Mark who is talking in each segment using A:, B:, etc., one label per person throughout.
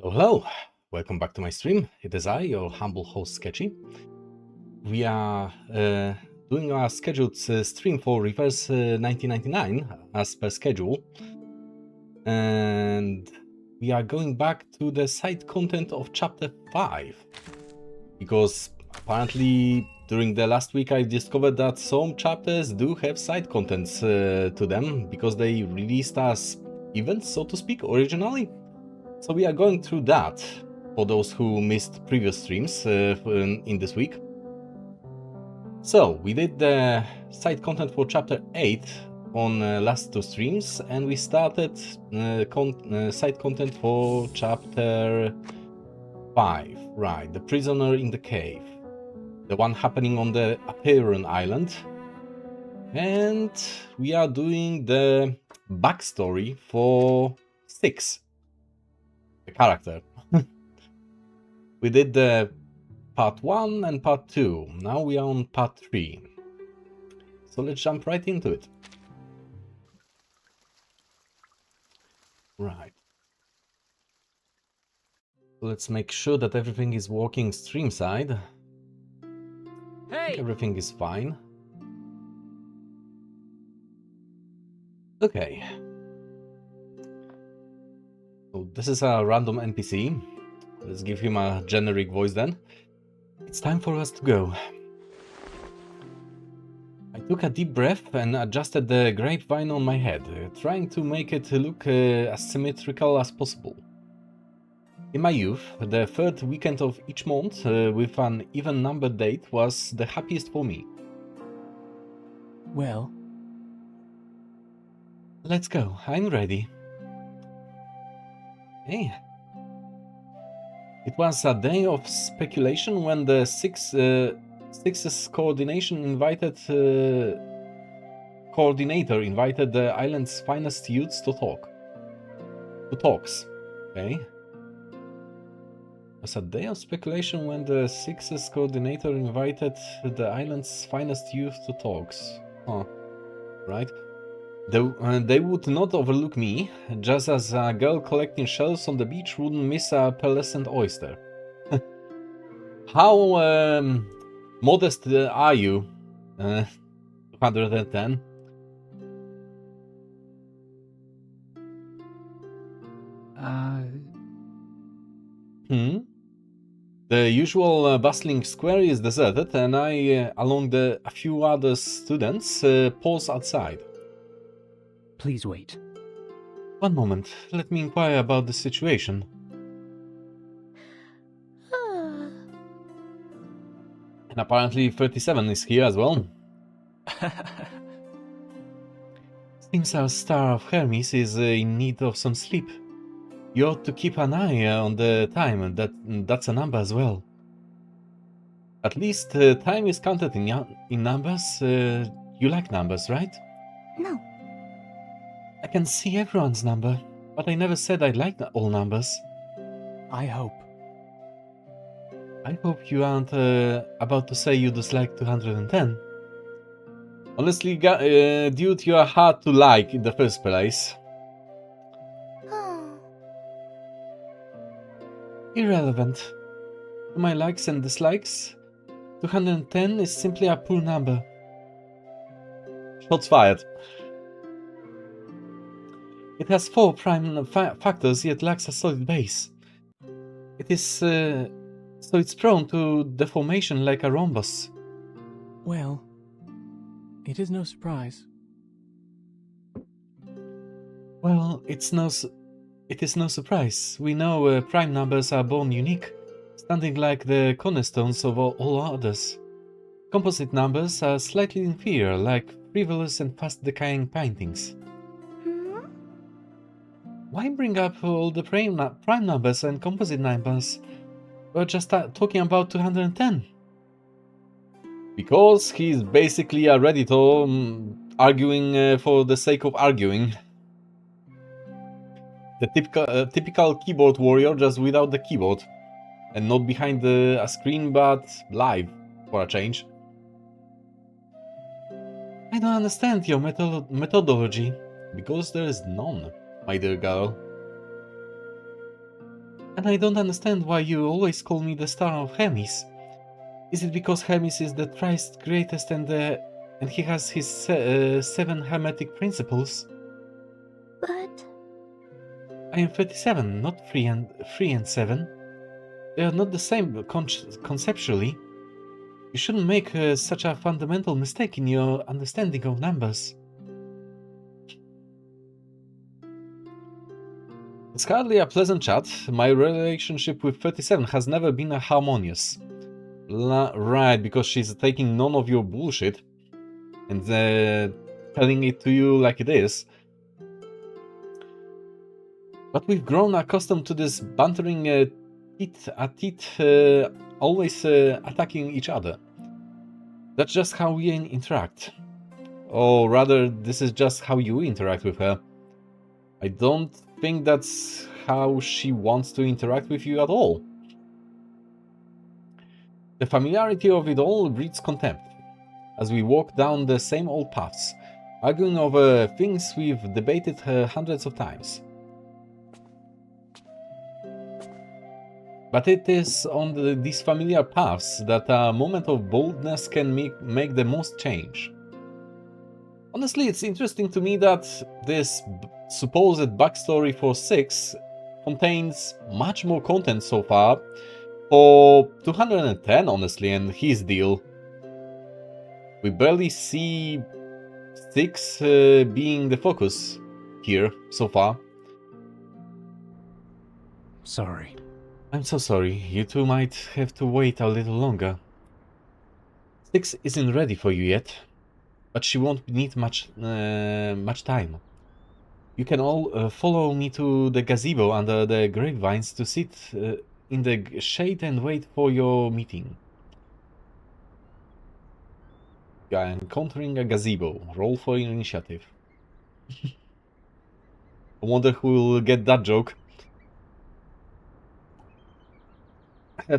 A: Hello, welcome back to my stream. It is I, your humble host Sketchy. We are doing our scheduled stream for Reverse 1999 as per schedule, and we are going back to the side content of chapter 5 because apparently during the last week I discovered that some chapters do have side contents to them because they released as events, so to speak, originally. So we are going through that for those who missed previous streams in this week. So we did the side content for chapter 8 on last two streams, and we started side content for chapter 5, right, the prisoner in the cave, the one happening on the Apeiron Island. And we are doing the backstory for 6. The character. We did the part 1 and part 2. Now we are on part 3. So let's jump right into it. Right. Let's make sure that everything is working stream side. Hey! Everything is fine. Okay. So this is a random NPC. Let's give him a generic voice then. It's time for us to go. I took a deep breath and adjusted the grapevine on my head, trying to make it look as symmetrical as possible. In my youth, the third weekend of each month with an even numbered date was the happiest for me.
B: Well,
A: let's go. I'm ready. Hey. It was a day of speculation when the Six's coordinator invited the island's finest youths to talks. Okay. It was a day of speculation when the Six's coordinator invited the island's finest youths to talks. Huh. Right. They would not overlook me, just as a girl collecting shells on the beach wouldn't miss a pearlescent oyster. How modest are you? 210. The usual bustling square is deserted, and I, along with a few other students, pause outside.
B: Please wait.
A: One moment. Let me inquire about the situation. And apparently 37 is here as well. Seems our star of Hermes is in need of some sleep. You ought to keep an eye on the time. That's a number as well. At least time is counted in numbers. You like numbers, right?
C: No.
A: I can see everyone's number, but I never said I like all numbers.
B: I hope
A: you aren't about to say you dislike 210. Honestly, dude, you are hard to like in the first place. Irrelevant. To my likes and dislikes, 210 is simply a poor number. Shots fired. It has 4 prime factors, yet lacks a solid base. It is so it's prone to deformation like a rhombus.
B: Well, it is no surprise.
A: Well, it is no surprise. We know prime numbers are born unique, standing like the cornerstones of all others. Composite numbers are slightly inferior, like frivolous and fast-decaying paintings. Why bring up all the prime numbers and composite numbers? We're just talking about 210. Because he's basically a Redditor arguing for the sake of arguing. The typical keyboard warrior, just without the keyboard. And not behind a screen, but live, for a change. I don't understand your methodology, because there is none, my dear girl. And I don't understand why you always call me the star of Hermes. Is it because Hermes is the thrice greatest and he has his 7 hermetic principles?
C: But
A: I am 37, not 3 and 7. They are not the same conceptually. You shouldn't make such a fundamental mistake in your understanding of numbers. It's hardly a pleasant chat. My relationship with 37 has never been harmonious. Right, because she's taking none of your bullshit and telling it to you like it is. But we've grown accustomed to this bantering teeth-at-teeth, always attacking each other. That's just how we interact. Or rather, this is just how you interact with her. I don't think that's how she wants to interact with you at all. The familiarity of it all breeds contempt, as we walk down the same old paths, arguing over things we've debated hundreds of times. But it is on these familiar paths that a moment of boldness can make the most change. Honestly, it's interesting to me that this supposed backstory for 6 contains much more content so far for 210, honestly, and his deal. We barely see 6 being the focus here so far.
B: Sorry.
A: I'm so sorry, you two might have to wait a little longer. 6 isn't ready for you yet, but she won't need much time. You can all follow me to the gazebo under the grapevines to sit in the shade and wait for your meeting. You are encountering a gazebo. Roll for your initiative. I wonder who will get that joke.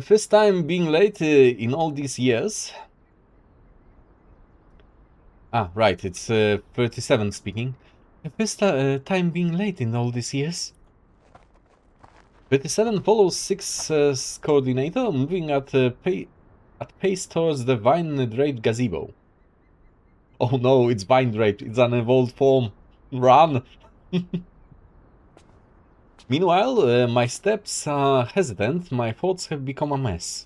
A: First time being late in all these years. Ah, right, it's 37 speaking. First time being late in all these years. 37 follows 6's coordinator, moving at pace towards the vine-draped gazebo. Oh no, it's vine-draped, it's an evolved form. Run! Meanwhile, my steps are hesitant, my thoughts have become a mess.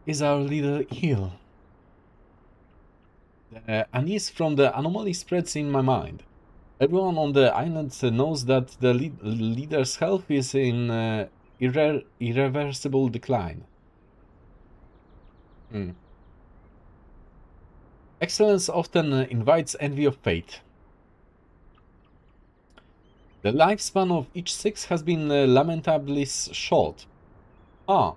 A: Is our leader ill? The unease from the anomaly spreads in my mind. Everyone on the island knows that the leader's health is in irreversible decline. Excellence often invites envy of fate. The lifespan of each 6 has been lamentably short. Ah,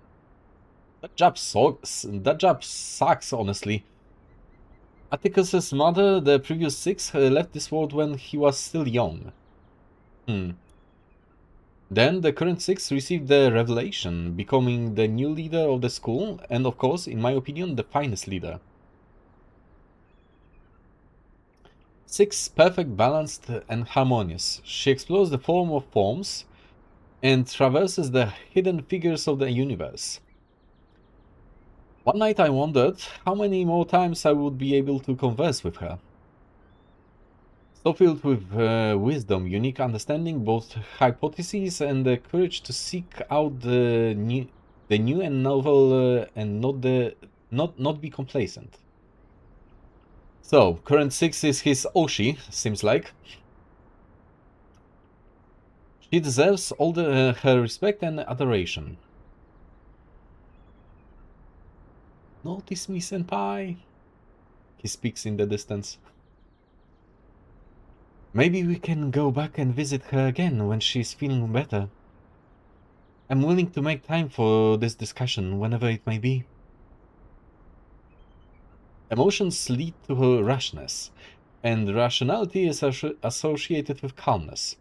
A: that job sucks, honestly. Atticus's mother, the previous 6, left this world when he was still young. Then the current 6 received the revelation, becoming the new leader of the school, and of course, in my opinion, the finest leader. 6, perfect, balanced, and harmonious. She explores the form of forms and traverses the hidden figures of the universe. One night I wondered how many more times I would be able to converse with her. So filled with wisdom, unique understanding, both hypotheses, and the courage to seek out the new and novel, and not be complacent. So, current 6 is his Oshi, seems like. She deserves all her respect and adoration. Notice me, senpai. He speaks in the distance. Maybe we can go back and visit her again when she's feeling better. I'm willing to make time for this discussion whenever it may be. Emotions lead to her rashness, and rationality is associated with calmness.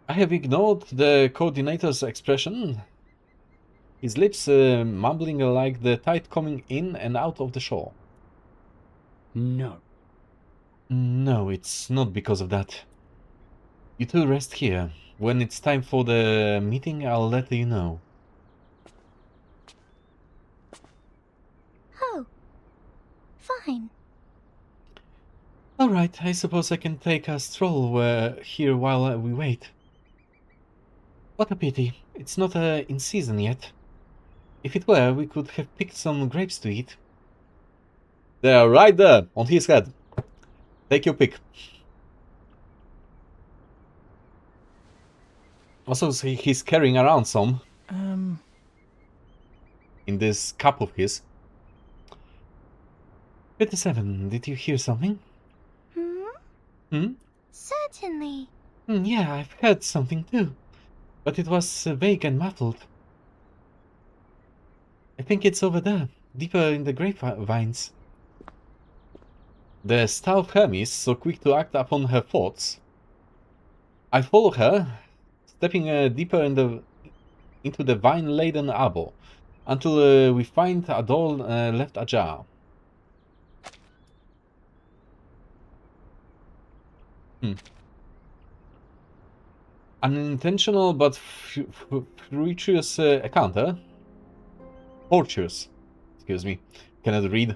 A: I have ignored the coordinator's expression, his lips mumbling like the tide coming in and out of the shore.
B: No.
A: No, it's not because of that. You two rest here. When it's time for the meeting, I'll let you know.
C: Oh, fine.
A: Alright, I suppose I can take a stroll here while we wait. What a pity. It's not in season yet. If it were, we could have picked some grapes to eat. They are right there, on his head. Take your pick. Also, he's carrying around some in this cup of his. 57, did you hear something? Hmm?
C: Certainly.
A: Yeah, I've heard something too. But it was vague and muffled. I think it's over there, deeper in the grapevines. The stout Hermes, so quick to act upon her thoughts. I follow her, stepping deeper into the vine-laden arbor, until we find a door left ajar. Unintentional but fortuitous encounter. Fortuitous. Excuse me. Cannot read.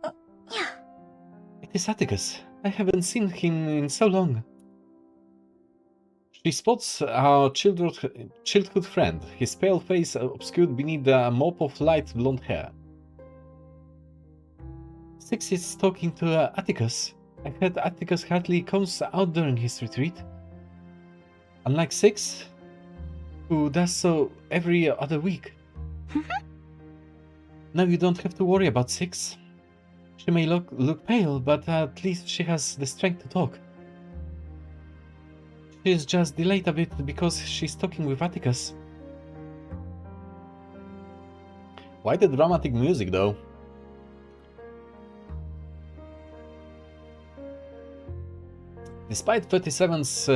C: Yeah.
A: It is Atticus. I haven't seen him in so long. She spots our childhood friend, his pale face obscured beneath a mop of light blonde hair. Six is talking to Atticus. I heard Atticus hardly comes out during his retreat. Unlike Six, who does so every other week. Now you don't have to worry about Six. She may look pale, but at least she has the strength to talk. She's just delayed a bit because she's talking with Atticus. Why the dramatic music, though? Despite 37's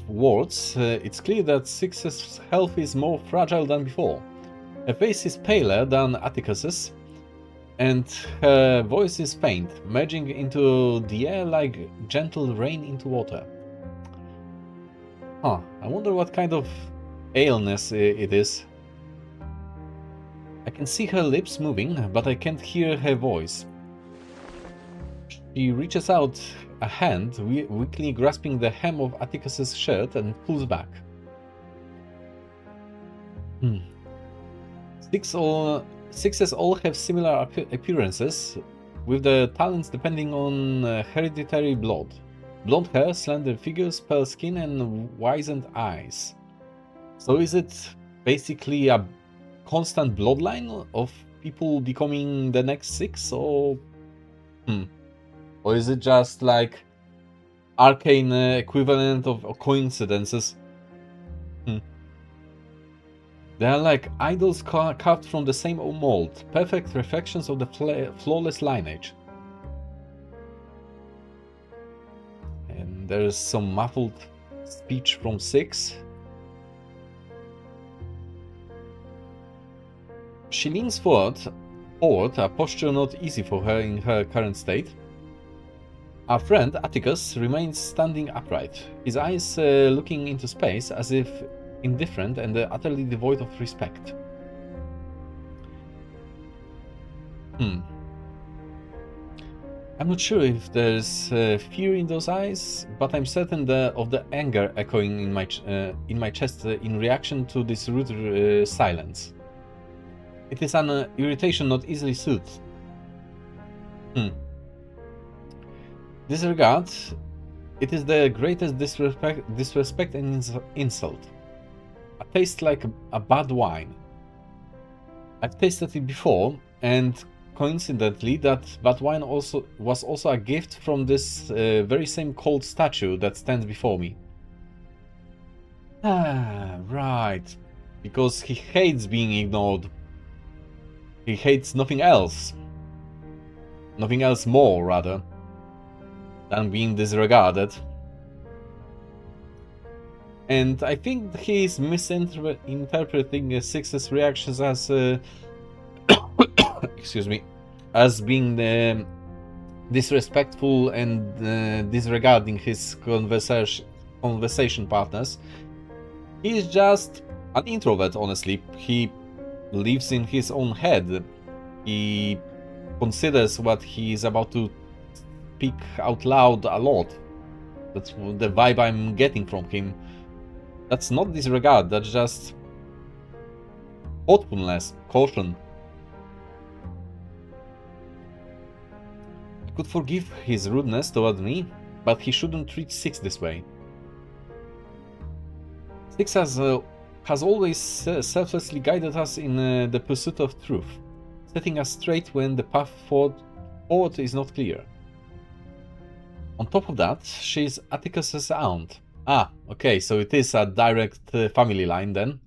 A: words, it's clear that Six's health is more fragile than before. Her face is paler than Atticus's, and her voice is faint, merging into the air like gentle rain into water. Huh, I wonder what kind of illness it is. I can see her lips moving, but I can't hear her voice. She reaches out a hand, weakly grasping the hem of Atticus's shirt, and pulls back. Sixes all have similar appearances, with the talents depending on hereditary blood. Blonde hair, slender figures, pale skin, and wizened eyes. So is it basically a constant bloodline of people becoming the next Six, or... Or is it just like arcane equivalent of coincidences? They are like idols carved from the same mold, perfect reflections of the flawless lineage. And there is some muffled speech from Six. She leans forward, a posture not easy for her in her current state. Our friend Atticus remains standing upright, his eyes looking into space as if indifferent and utterly devoid of respect. I'm not sure if there's fear in those eyes, but I'm certain of the anger echoing in my chest in reaction to this rude silence. It is an irritation not easily soothed. Disregard, it is the greatest disrespect and insult. A taste like a bad wine. I've tasted it before, and coincidentally, that bad wine was also a gift from this very same cold statue that stands before me. Ah, right. Because he hates being ignored. He hates nothing else. Nothing else more, rather, than being disregarded. And I think he's misinterpreting Six's reactions as excuse me, as being disrespectful and disregarding his conversation partners. He is just an introvert, honestly. He lives in his own head. He considers what he is about to speak out loud a lot. That's the vibe I'm getting from him. That's not disregard, that's just thoughtfulness, caution. I could forgive his rudeness toward me, but he shouldn't treat Six this way. Six has always selflessly guided us in the pursuit of truth, setting us straight when the path forward is not clear. On top of that, she is Atticus's aunt. Ah, okay, so it is a direct family line then.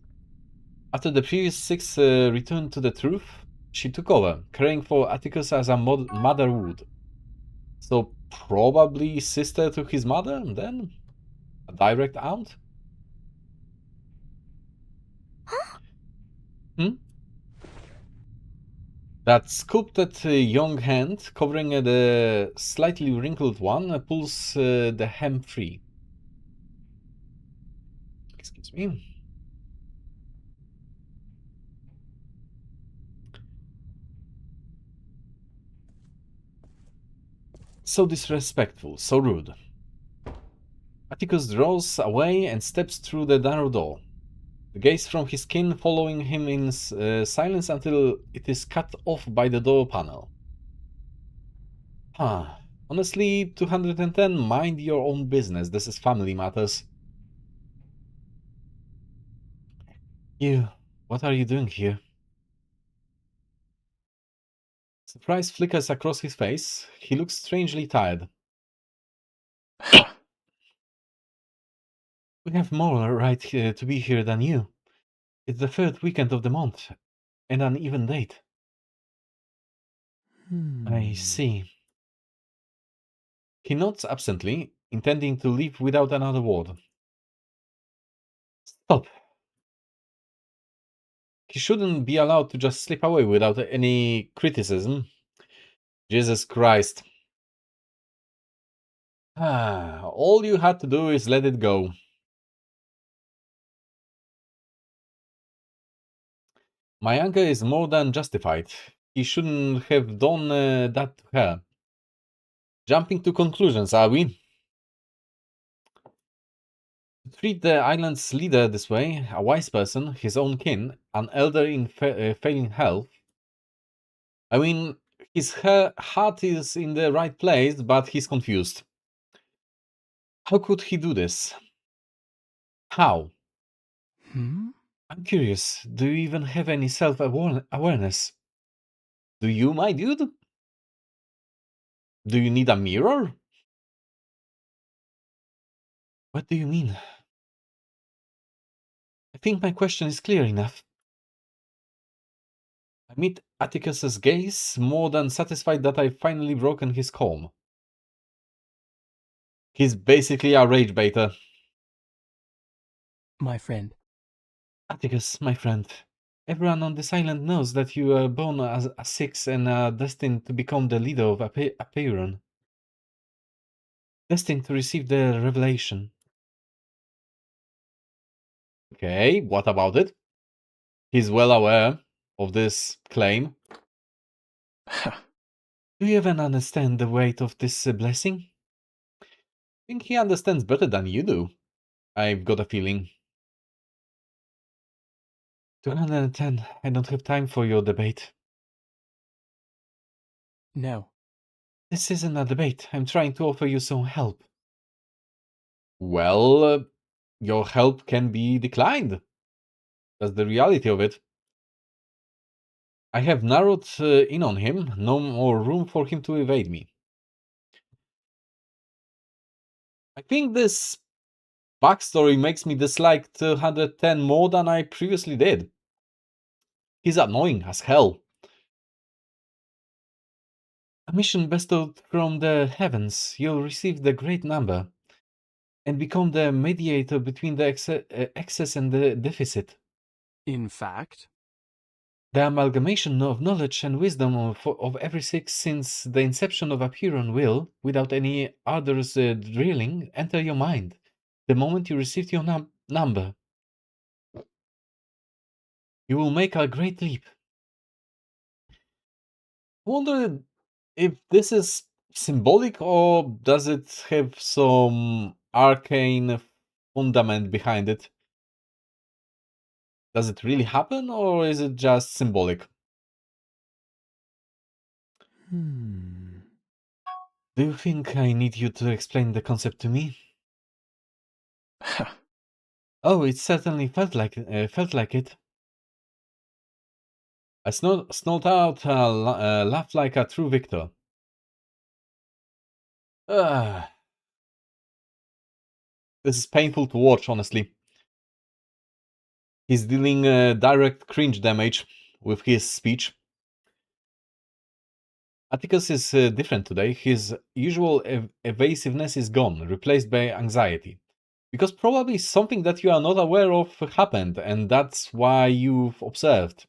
A: After the previous Six returned to the truth, she took over, caring for Atticus as a mother would. So probably sister to his mother, then? A direct aunt? That sculpted young hand, covering the slightly wrinkled one, pulls the hem free. Excuse me. So disrespectful, so rude. Atticus draws away and steps through the narrow door. The gaze from his kin following him in silence until it is cut off by the door panel. Honestly, 210, mind your own business. This is family matters. You, what are you doing here? Surprise flickers across his face. He looks strangely tired. We have more right to be here than you. It's the third weekend of the month, and an even date. I see. He nods absently, intending to leave without another word. Stop. He shouldn't be allowed to just slip away without any criticism. Jesus Christ. All you had to do is let it go. My anger is more than justified. He shouldn't have done that to her. Jumping to conclusions, are we? To treat the island's leader this way, a wise person, his own kin, an elder in failing health. I mean, his heart is in the right place, but he's confused. How could he do this? How? I'm curious, do you even have any self-awareness? Do you, my dude? Do you need a mirror? What do you mean? I think my question is clear enough. I meet Atticus's gaze, more than satisfied that I've finally broken his calm. He's basically a rage baiter.
B: My friend.
A: Atticus, my friend. Everyone on this island knows that you were born as a Six and are destined to become the leader of Apeiron. Destined to receive the revelation. Okay, what about it? He's well aware of this claim. Do you even understand the weight of this blessing? I think he understands better than you do. I've got a feeling. 210, I don't have time for your debate.
B: No.
A: This isn't a debate. I'm trying to offer you some help. Well, your help can be declined. That's the reality of it. I have narrowed in on him. No more room for him to evade me. I think this backstory makes me dislike 210 more than I previously did. He's annoying as hell. A mission bestowed from the heavens, you'll receive the great number and become the mediator between the excess and the deficit.
B: In fact?
A: The amalgamation of knowledge and wisdom of every six since the inception of Apiron will, without any others drilling, enter your mind the moment you received your number. You will make a great leap. I wonder if this is symbolic or does it have some arcane fundament behind it? Does it really happen or is it just symbolic?
B: Hmm.
A: Do you think I need you to explain the concept to me? Oh, it certainly felt like it. I snort out a laugh like a true victor. Ah, this is painful to watch, honestly. He's dealing direct cringe damage with his speech. Atticus is different today. His usual evasiveness is gone, replaced by anxiety. Because probably something that you are not aware of happened, and that's why you've observed.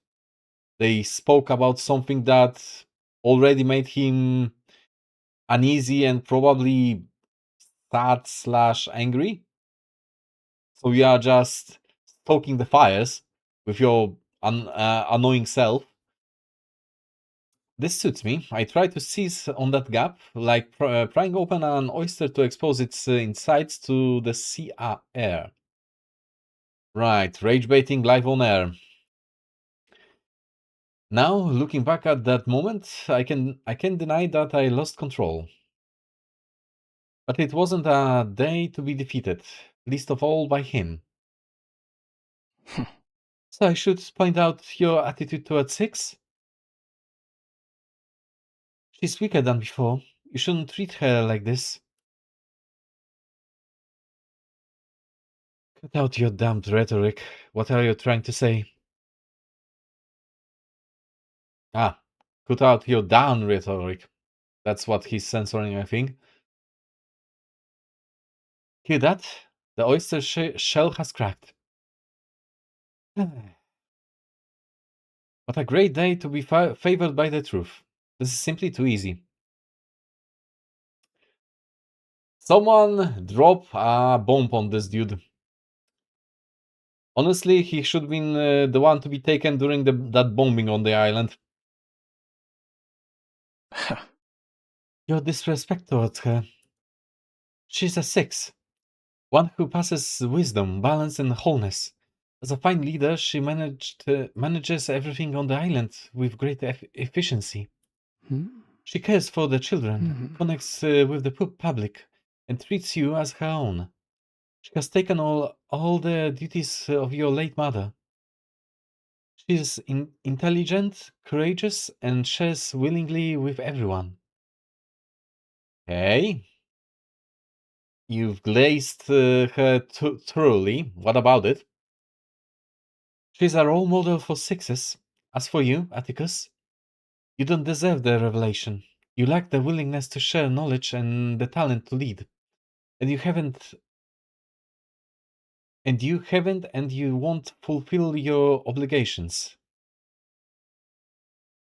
A: They spoke about something that already made him uneasy and probably sad/angry. So you are just stoking the fires with your annoying self. This suits me. I try to seize on that gap, like prying open an oyster to expose its insides to the sea air. Right, rage baiting live on air. Now, looking back at that moment, I can deny that I lost control. But it wasn't a day to be defeated, least of all by him. So I should point out your attitude towards Six? She's weaker than before. You shouldn't treat her like this. Cut out your damned rhetoric. What are you trying to say? Ah, cut out your down rhetoric. That's what he's censoring, I think. Hear that? The oyster shell has cracked. What a great day to be favored by the truth. This is simply too easy. Someone drop a bomb on this dude. Honestly, he should have been the one to be taken during that bombing on the island. Your disrespect towards her. She's a 6. One who passes wisdom, balance, and wholeness. As a fine leader, she manages everything on the island with great efficiency.
B: Hmm?
A: She cares for the children, connects with the public, and treats you as her own. She has taken all the duties of your late mother. She is intelligent, courageous, and shares willingly with everyone. Okay. You've glazed her thoroughly. What about it? She's a role model for 6s. As for you, Atticus, you don't deserve the revelation. You lack the willingness to share knowledge and the talent to lead. And you haven't and you won't fulfill your obligations.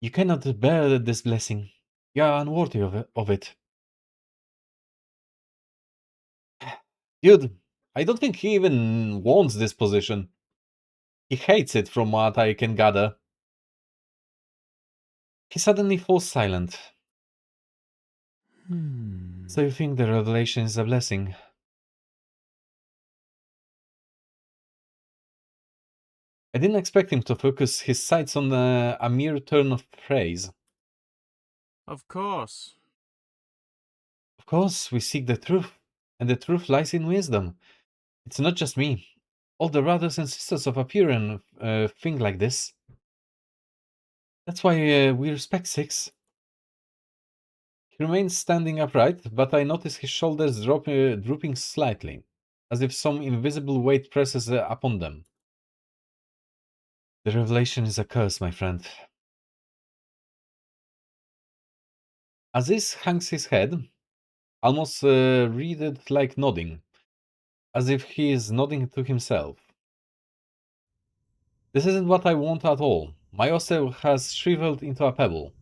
A: You cannot bear this blessing. You are unworthy of it. Dude, I don't think he even wants this position. He hates it from what I can gather. He suddenly falls silent. So you think the revelation is a blessing? I didn't expect him to focus his sights on a mere turn of phrase.
D: Of course.
A: Of course, we seek the truth, and the truth lies in wisdom. It's not just me. All the brothers and sisters of Apiran think like this. That's why we respect Six. He remains standing upright, but I notice his shoulders drooping slightly, as if some invisible weight presses upon them. The revelation is a curse, my friend. Aziz hangs his head, almost readed like nodding, as if he is nodding to himself. This isn't what I want at all. My oyster has shriveled into a pebble.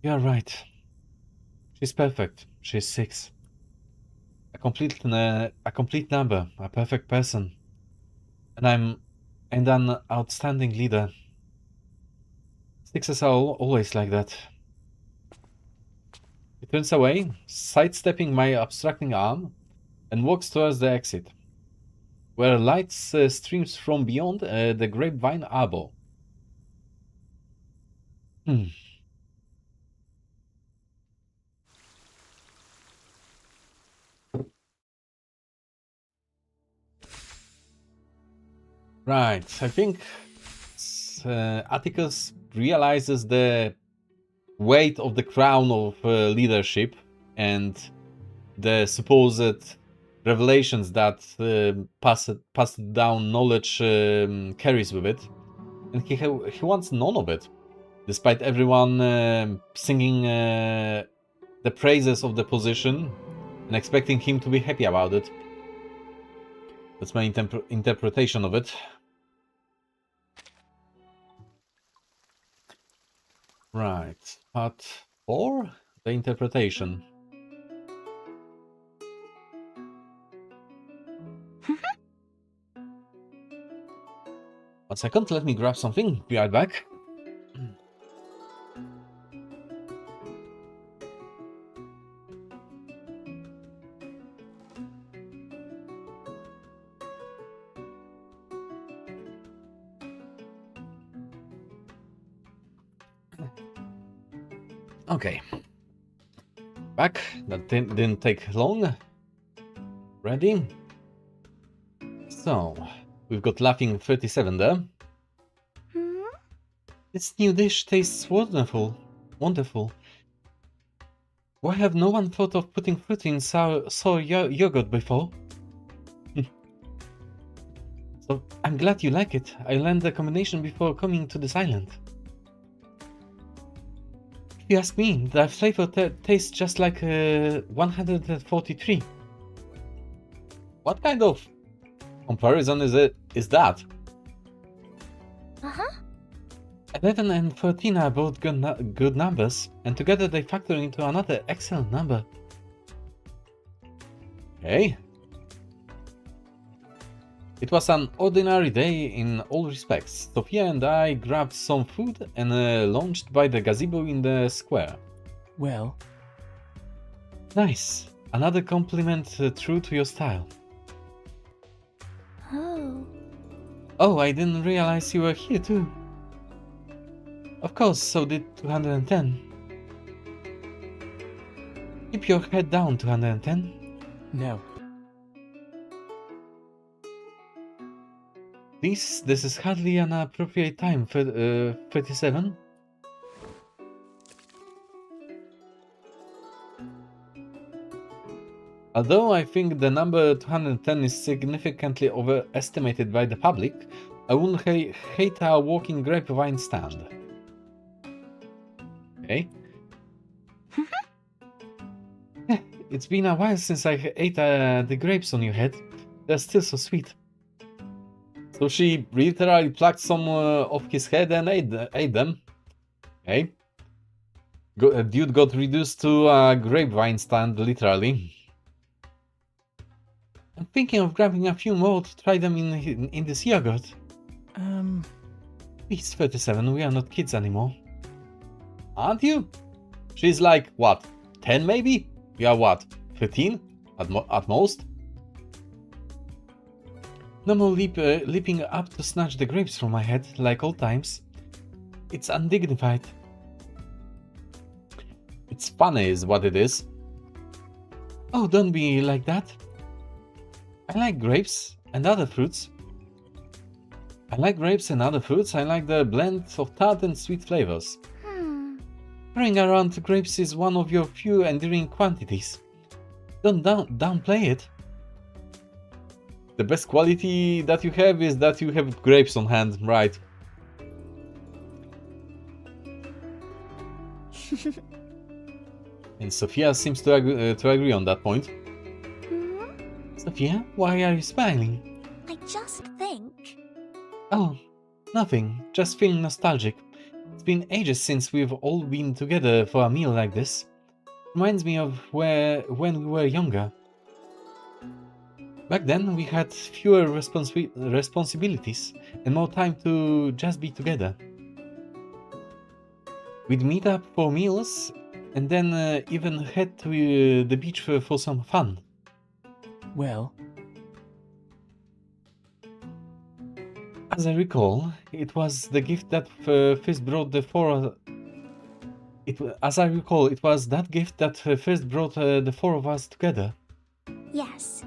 A: You are right. She's perfect. She's 6. A complete number, a perfect person. And an outstanding leader. 6s are always like that. He turns away, sidestepping my obstructing arm, and walks towards the exit, where light streams from beyond the grapevine arbor. Right, I think Atticus realizes the weight of the crown of leadership and the supposed revelations that passed down knowledge carries with it, and he wants none of it, despite everyone singing the praises of the position and expecting him to be happy about it. That's my interpretation of it. Right, part 4, the interpretation. One second, let me grab something. Be right back. Okay. Back. That didn't take long. Ready? So, we've got Laughing 37 there. This new dish tastes wonderful. Wonderful. Why have no one thought of putting fruit in soy yogurt before? So, I'm glad you like it. I learned the combination before coming to this island. If you ask me, the flavor tastes just like 143. What kind of comparison is that? 11 and 13 are both good numbers, and together they factor into another excellent number. Okay. It was an ordinary day in all respects. Sophia and I grabbed some food and launched by the gazebo in the square.
B: Well,
A: Nice. Another compliment true to your style.
C: Oh.
A: Oh, I didn't realize you were here too. Of course, so did 210. Keep your head down, 210.
B: no.
A: This is hardly an appropriate time for 37. Although I think the number 210 is significantly overestimated by the public, I wouldn't hate a walking grapevine stand. Okay. It's been a while since I ate the grapes on your head. They're still so sweet. So she literally plucked some off his head and ate them. Okay. Dude got reduced to a grapevine stand, literally. I'm thinking of grabbing a few more to try them in this yogurt. Please, 37, we are not kids anymore. Aren't you? She's like, what, 10 maybe? We are what, 15 at most? No more leaping up to snatch the grapes from my head, like old times. It's undignified. It's funny is what it is. Oh, don't be like that. I like grapes and other fruits. I like the blend of tart and sweet flavors. Carrying around grapes is one of your few endearing quantities. Don't downplay it. The best quality that you have is that you have grapes on hand, right? And Sophia seems to agree on that point. Sophia, why are you smiling?
C: I just think.
A: Oh, Nothing, just feeling nostalgic. It's been ages since we've all been together for a meal like this. Reminds me of when we were younger. Back then, we had fewer responsibilities and more time to just be together. We'd meet up for meals and then even head to the beach for some fun.
B: Well,
A: As I recall, it was the gift that first brought the four. As I recall, it was that gift that first brought the four of us together.
C: Yes.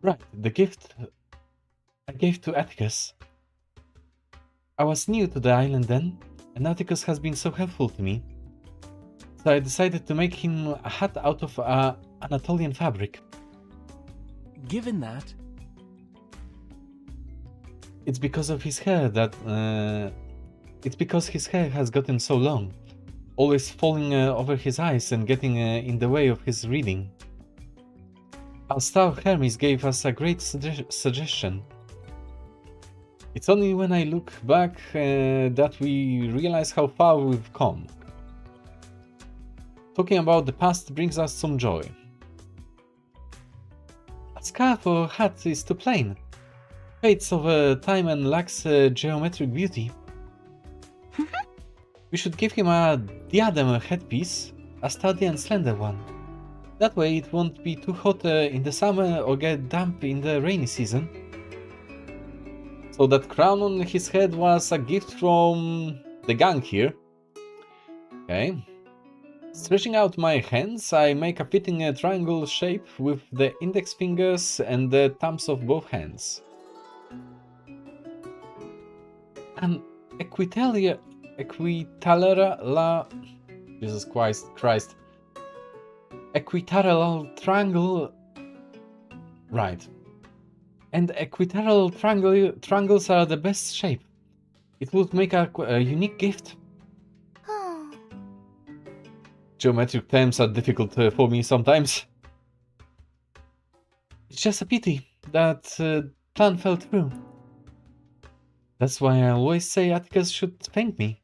A: Right, the gift I gave to Atticus. I was new to the island then, and Atticus has been so helpful to me. So I decided to make him a hat out of Anatolian fabric.
B: given that,
A: It's because of his hair that. It's because his hair has gotten so long, always falling over his eyes and getting in the way of his reading. Our star Hermes gave us a great suggestion. It's only when I look back that we realize how far we've come. Talking about the past brings us some joy. A scarf or hat is too plain. Fades over time and lacks geometric beauty. We should give him a diadem headpiece, a sturdy and slender one. That way it won't be too hot in the summer or get damp in the rainy season. So that crown on his head was a gift from the gang here. Okay. Stretching out my hands, I make a fitting triangle shape with the index fingers and the thumbs of both hands. An equitalia... Jesus Christ. Equilateral triangle... Right. And equilateral triangles are the best shape. It would make a unique gift.
C: Oh,
A: Geometric terms are difficult for me sometimes. It's just a pity that plan fell through. That's why I always say Atticus should thank me.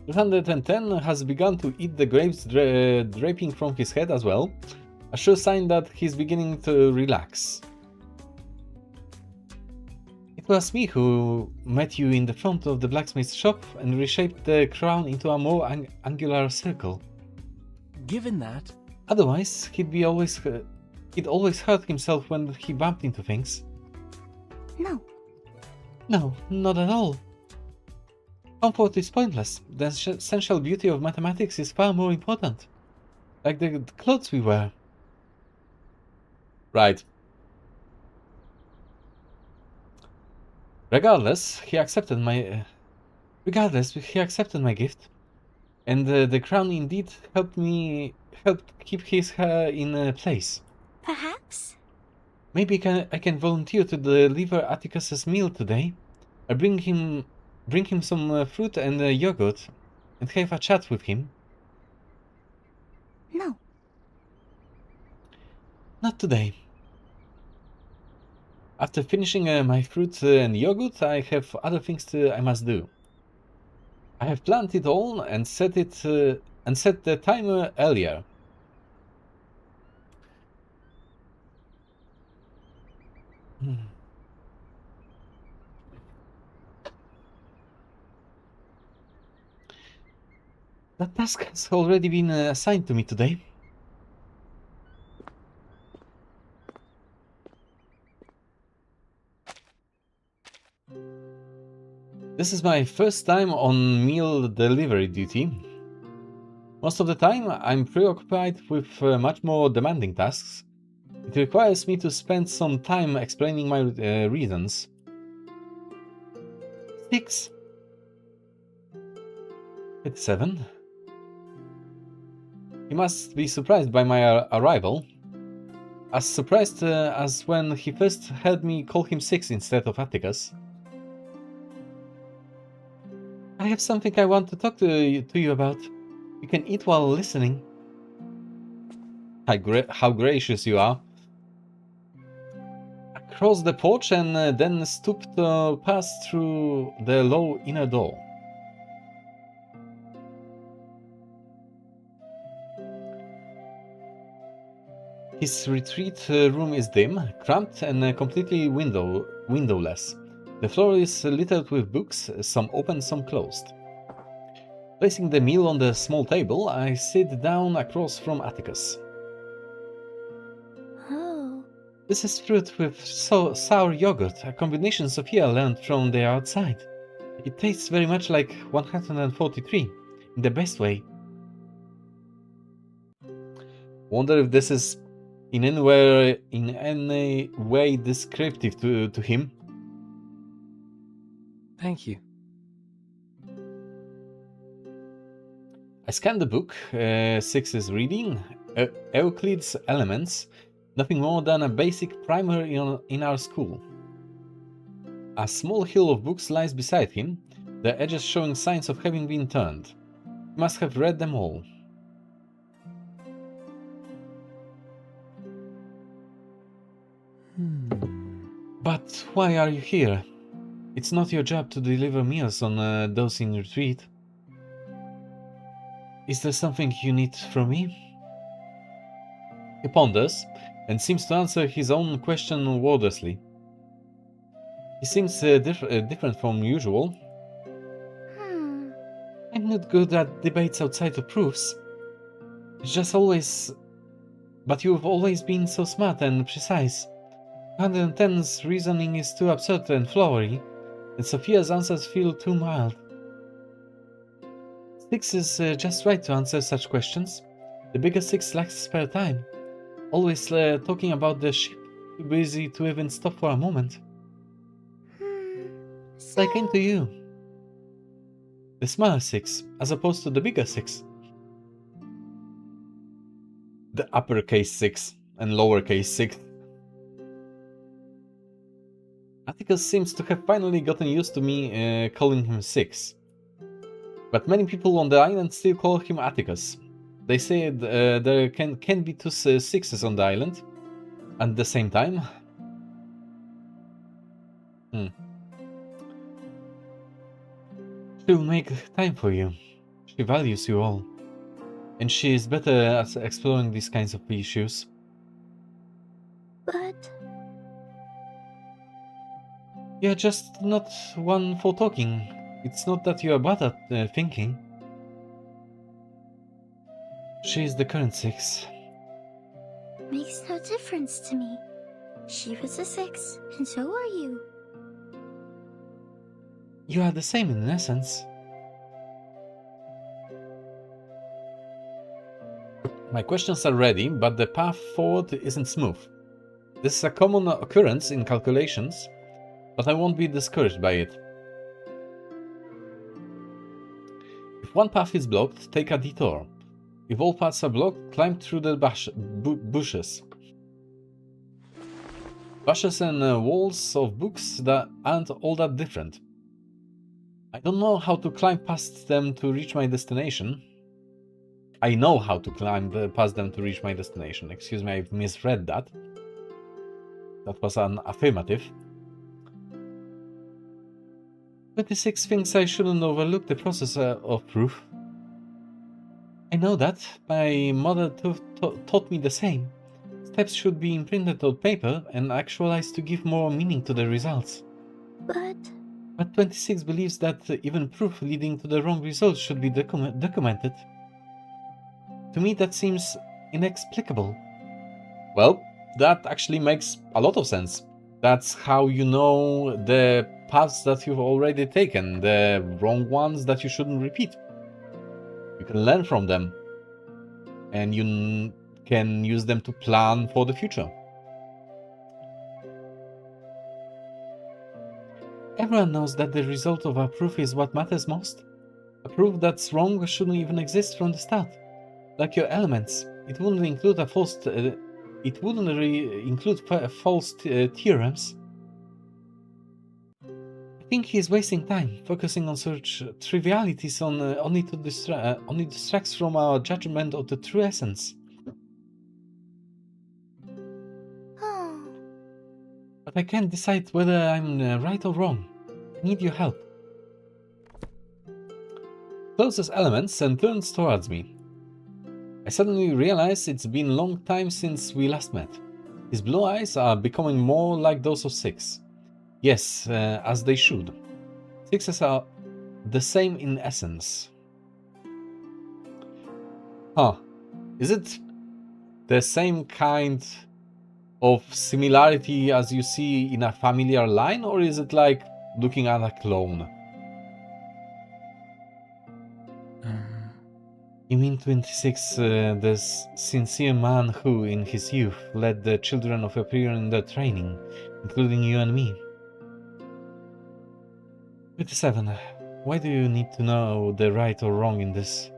A: 210 has begun to eat the grapes draping from his head as well, a sure sign that he's beginning to relax. It was me who met you in the front of the blacksmith's shop and reshaped the crown into a more angular circle.
B: given that,
A: Otherwise, he'd always hurt himself when he bumped into things.
C: no.
A: No, not at all. Comfort is pointless. The essential beauty of mathematics is far more important. Like the clothes we wear. Right. Regardless, he accepted my gift. And the crown indeed helped keep his hair in place.
C: Perhaps?
A: Maybe I can volunteer to deliver Atticus's meal today. I bring him some fruit and yogurt, and have a chat with him.
C: No.
A: Not today. After finishing my fruit and yogurt, I have other things I must do. I have planned it all and set the timer earlier. That task has already been assigned to me today. This is my first time on meal delivery duty. Most of the time, I'm preoccupied with much more demanding tasks. It requires me to spend some time explaining my reasons. 6. 57. He must be surprised by my arrival. As surprised as when he first heard me call him 6 instead of Atticus. I have something I want to talk to you about. You can eat while listening. How gracious you are. A crossed the porch and then stooped to pass through the low inner door. His retreat room is dim, cramped, and completely windowless. The floor is littered with books, some open, some closed. Placing the meal on the small table, I sit down across from Atticus.
C: Oh.
A: This is fruit with sour yogurt, a combination Sophia learned from the outside. It tastes very much like 143, in the best way. Wonder if this is in any way descriptive to him.
B: Thank you.
A: I scanned the book. 6 is reading. Euclid's Elements. Nothing more than a basic primer in our school. A small hill of books lies beside him, the edges showing signs of having been turned. He must have read them all. But why are you here? It's not your job to deliver meals on those in retreat. Is there something you need from me? He ponders and seems to answer his own question wordlessly. He seems different from usual. I'm not good at debates outside of proofs. It's just always... But you've always been so smart and precise. 110's reasoning is too absurd and flowery, and Sophia's answers feel too mild. 6 is just right to answer such questions. The bigger 6 lacks spare time, always talking about the ship, too busy to even stop for a moment. So I came to you. The smaller 6, as opposed to the bigger 6. The uppercase 6 and lowercase 6. Atticus seems to have finally gotten used to me calling him 6. But many people on the island still call him Atticus. They say there can be two 6s on the island at the same time. She'll make time for you. She values you all. And she is better at exploring these kinds of issues.
C: But...
A: You're just not one for talking. It's not that you are bad at thinking. She is the current 6.
C: Makes no difference to me. She was a 6, and so are you.
A: You are the same in essence. My questions are ready, but the path forward isn't smooth. This is a common occurrence in calculations, but I won't be discouraged by it. If one path is blocked, take a detour. If all paths are blocked, climb through the bushes. Bushes and walls of books that aren't all that different. I don't know how to climb past them to reach my destination. I know how to climb past them to reach my destination. Excuse me, I've misread that. That was an affirmative. 26 thinks I shouldn't overlook the process of proof. I know that. My mother taught me the same. Steps should be imprinted on paper and actualized to give more meaning to the results. But 26 believes that even proof leading to the wrong result should be documented. To me, that seems inexplicable. Well, that actually makes a lot of sense. That's how you know the paths that you've already taken, the wrong ones that you shouldn't repeat. You can learn from them, and you can use them to plan for the future. Everyone knows that the result of a proof is what matters most. A proof that's wrong shouldn't even exist from the start. Like your elements, it wouldn't include false theorems. I think he's wasting time focusing on such trivialities only distracts from our judgment of the true essence.
C: Oh.
A: But I can't decide whether I'm right or wrong. I need your help. Closes elements and turns towards me. I suddenly realize it's been a long time since we last met. His blue eyes are becoming more like those of Six. Yes, as they should. Sixes are the same in essence. Huh. Is it the same kind of similarity as you see in a familiar line, or is it like looking at a clone? You mean 26, the sincere man who, in his youth, led the children of Empyrean in their training, including you and me? 27. Why do you need to know the right or wrong in this?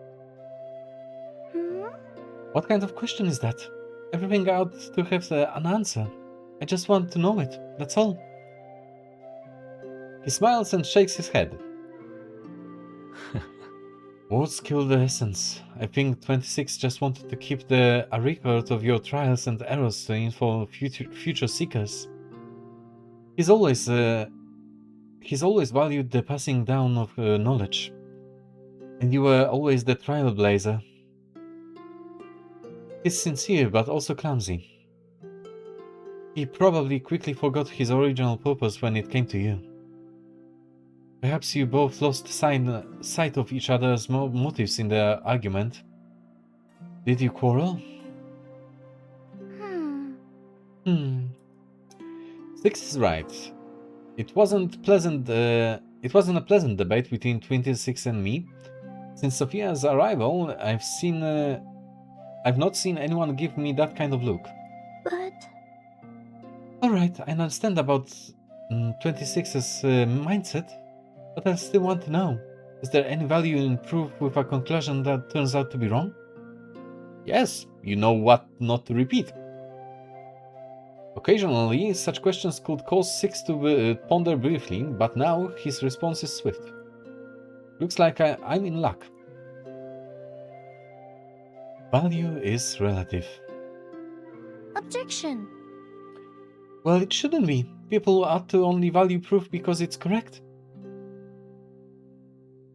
A: What kind of question is that? Everything out to have an answer. I just want to know it, that's all. He smiles and shakes his head. Words kill the essence. I think 26 just wanted to keep a record of your trials and errors to inform future seekers. He's always valued the passing down of knowledge. And you were always the trailblazer. He's sincere but also clumsy. He probably quickly forgot his original purpose when it came to you. Perhaps you both lost sight of each other's motives in the argument. Did you quarrel? Six is right. It wasn't pleasant. It wasn't a pleasant debate between 26 and me. Since Sophia's arrival, I've not seen anyone give me that kind of look.
C: But...
A: Alright, I understand about 26's mindset, but I still want to know. Is there any value in proof with a conclusion that turns out to be wrong? Yes, you know what not to repeat. Occasionally, such questions could cause Six to ponder briefly, but now his response is swift. Looks like I'm in luck. Value is relative.
C: Objection!
A: Well, it shouldn't be. People ought to only value proof because it's correct.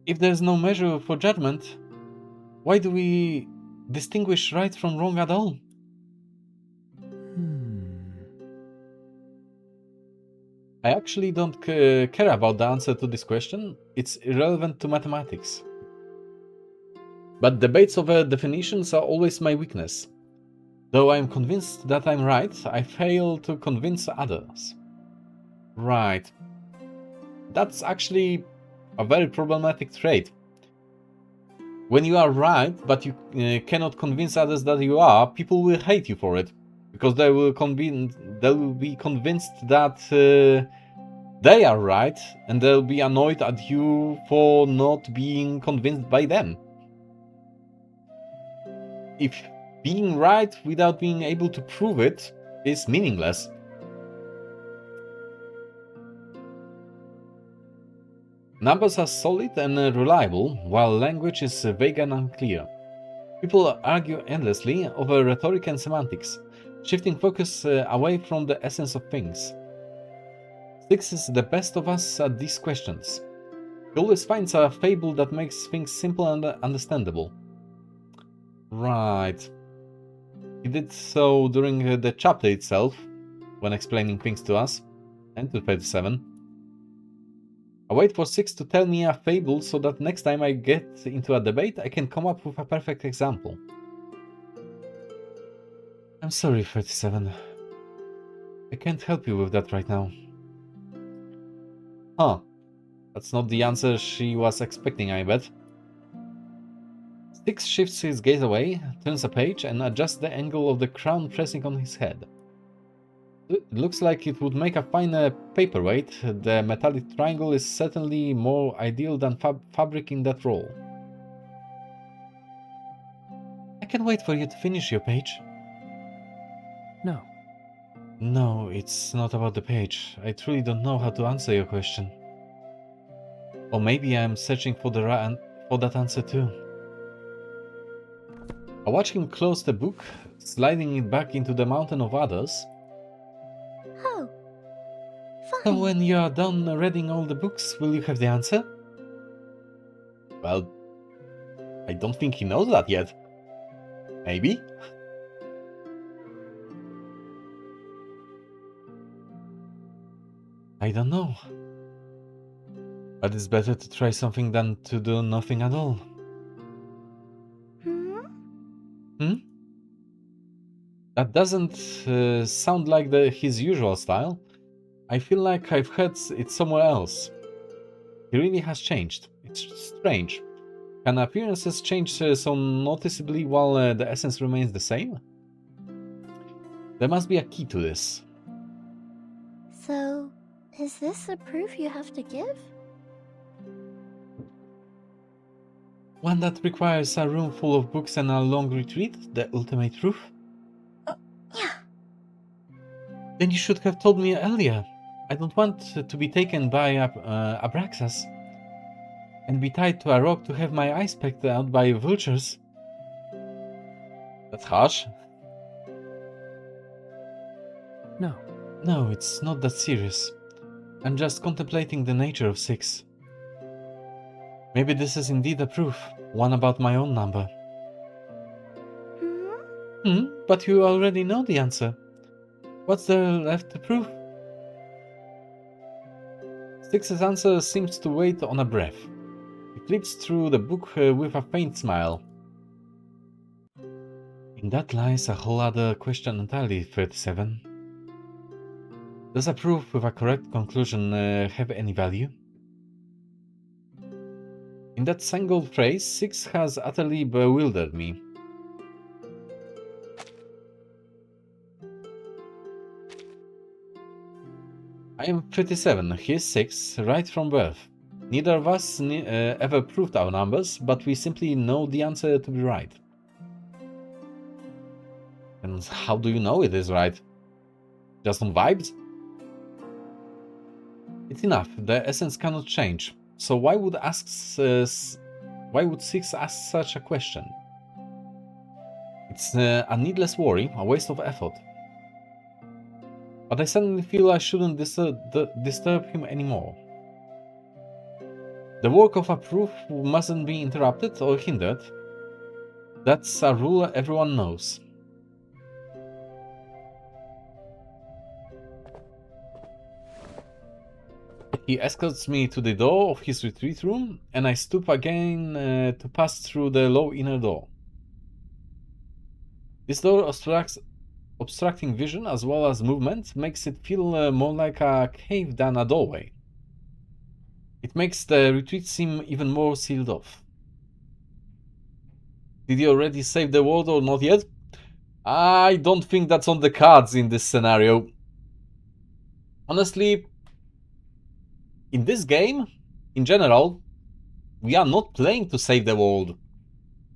A: If there's no measure for judgment, why do we distinguish right from wrong at all? I actually don't care about the answer to this question. It's irrelevant to mathematics. But debates over definitions are always my weakness. Though I'm convinced that I'm right, I fail to convince others. Right. That's actually a very problematic trait. When you are right, but you cannot convince others that you are, people will hate you for it. Because they will be convinced that they are right, and they'll be annoyed at you for not being convinced by them. If being right without being able to prove it is meaningless. Numbers are solid and reliable, while language is vague and unclear. People argue endlessly over rhetoric and semantics, shifting focus away from the essence of things. Six is the best of us at these questions. He always finds a fable that makes things simple and understandable. Right. He did so during the chapter itself, when explaining things to us, and to 37. I wait for Six to tell me a fable so that next time I get into a debate, I can come up with a perfect example. I'm sorry, 37. I can't help you with that right now. Huh. That's not the answer she was expecting, I bet. Six shifts his gaze away, turns a page, and adjusts the angle of the crown pressing on his head. It looks like it would make a fine paperweight. The metallic triangle is certainly more ideal than fabric in that role. I can wait for you to finish your page.
B: No.
A: No, it's not about the page. I truly don't know how to answer your question. Or maybe I'm searching for that answer too. I watch him close the book, sliding it back into the mountain of others.
C: Oh,
A: So when you are done reading all the books, will you have the answer? Well, I don't think he knows that yet. Maybe? I don't know. But it's better to try something than to do nothing at all. Hmm? That doesn't sound like his usual style. I feel like I've heard it somewhere else. He really has changed. It's strange. Can appearances change so noticeably while the essence remains the same? There must be a key to this.
C: So, is this a proof you have to give?
A: One that requires a room full of books and a long retreat? The ultimate proof?
C: Yeah.
A: Then you should have told me earlier. I don't want to be taken by Abraxas and be tied to a rock to have my eyes pecked out by vultures. That's harsh.
B: No.
A: No, it's not that serious. I'm just contemplating the nature of 6. Maybe this is indeed a proof, one about my own number. But you already know the answer. What's there left to prove? 6's answer seems to wait on a breath. He flips through the book with a faint smile. In that lies a whole other question entirely, 37. Does a proof with a correct conclusion have any value? In that single phrase, 6 has utterly bewildered me. I am 37, he is 6, right from birth. Neither of us ever proved our numbers, but we simply know the answer to be right. And how do you know it is right? Just on vibes? It's enough, the essence cannot change. So why would 6 ask such a question? It's a needless worry, a waste of effort. But I suddenly feel I shouldn't disturb him anymore. The work of a proof mustn't be interrupted or hindered. That's a rule everyone knows. He escorts me to the door of his retreat room, and I stoop again to pass through the low inner door. This door obstructing vision as well as movement makes it feel more like a cave than a doorway. It makes the retreat seem even more sealed off. Did you already save the world or not yet? I don't think that's on the cards in this scenario. Honestly, in this game, in general, we are not playing to save the world.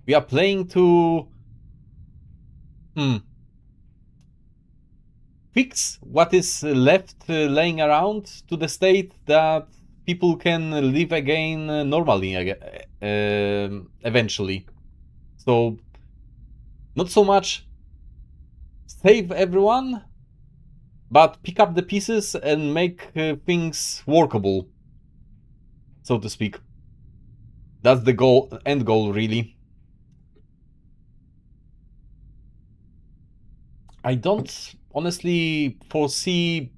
A: We are playing to fix what is left laying around to the state that people can live again normally eventually. So, not so much save everyone, but pick up the pieces and make things workable, so to speak. That's the end goal, really. I don't honestly foresee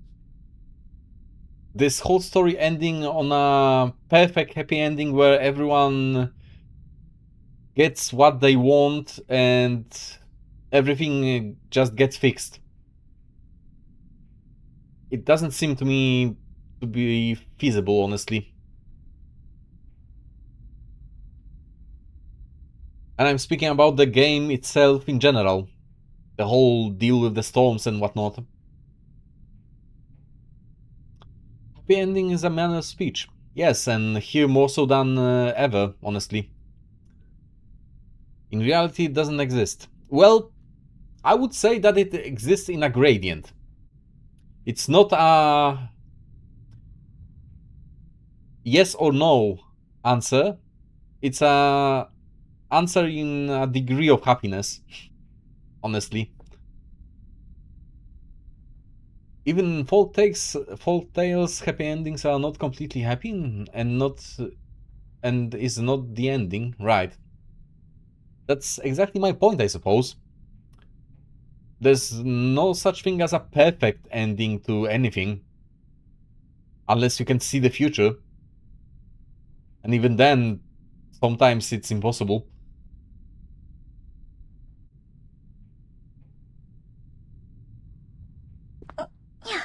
A: this whole story ending on a perfect happy ending where everyone gets what they want and everything just gets fixed. It doesn't seem to me to be feasible, honestly. And I'm speaking about the game itself in general. The whole deal with the storms and whatnot. Happy ending is a manner of speech. Yes, and here more so than ever, honestly. In reality, it doesn't exist. Well, I would say that it exists in a gradient. It's not a yes or no answer. It's a answer in a degree of happiness, honestly. Even folk tales happy endings are not completely happy and is not the ending, right? That's exactly my point, I suppose. There's no such thing as a perfect ending to anything. Unless you can see the future. And even then, sometimes it's impossible.
C: Yeah.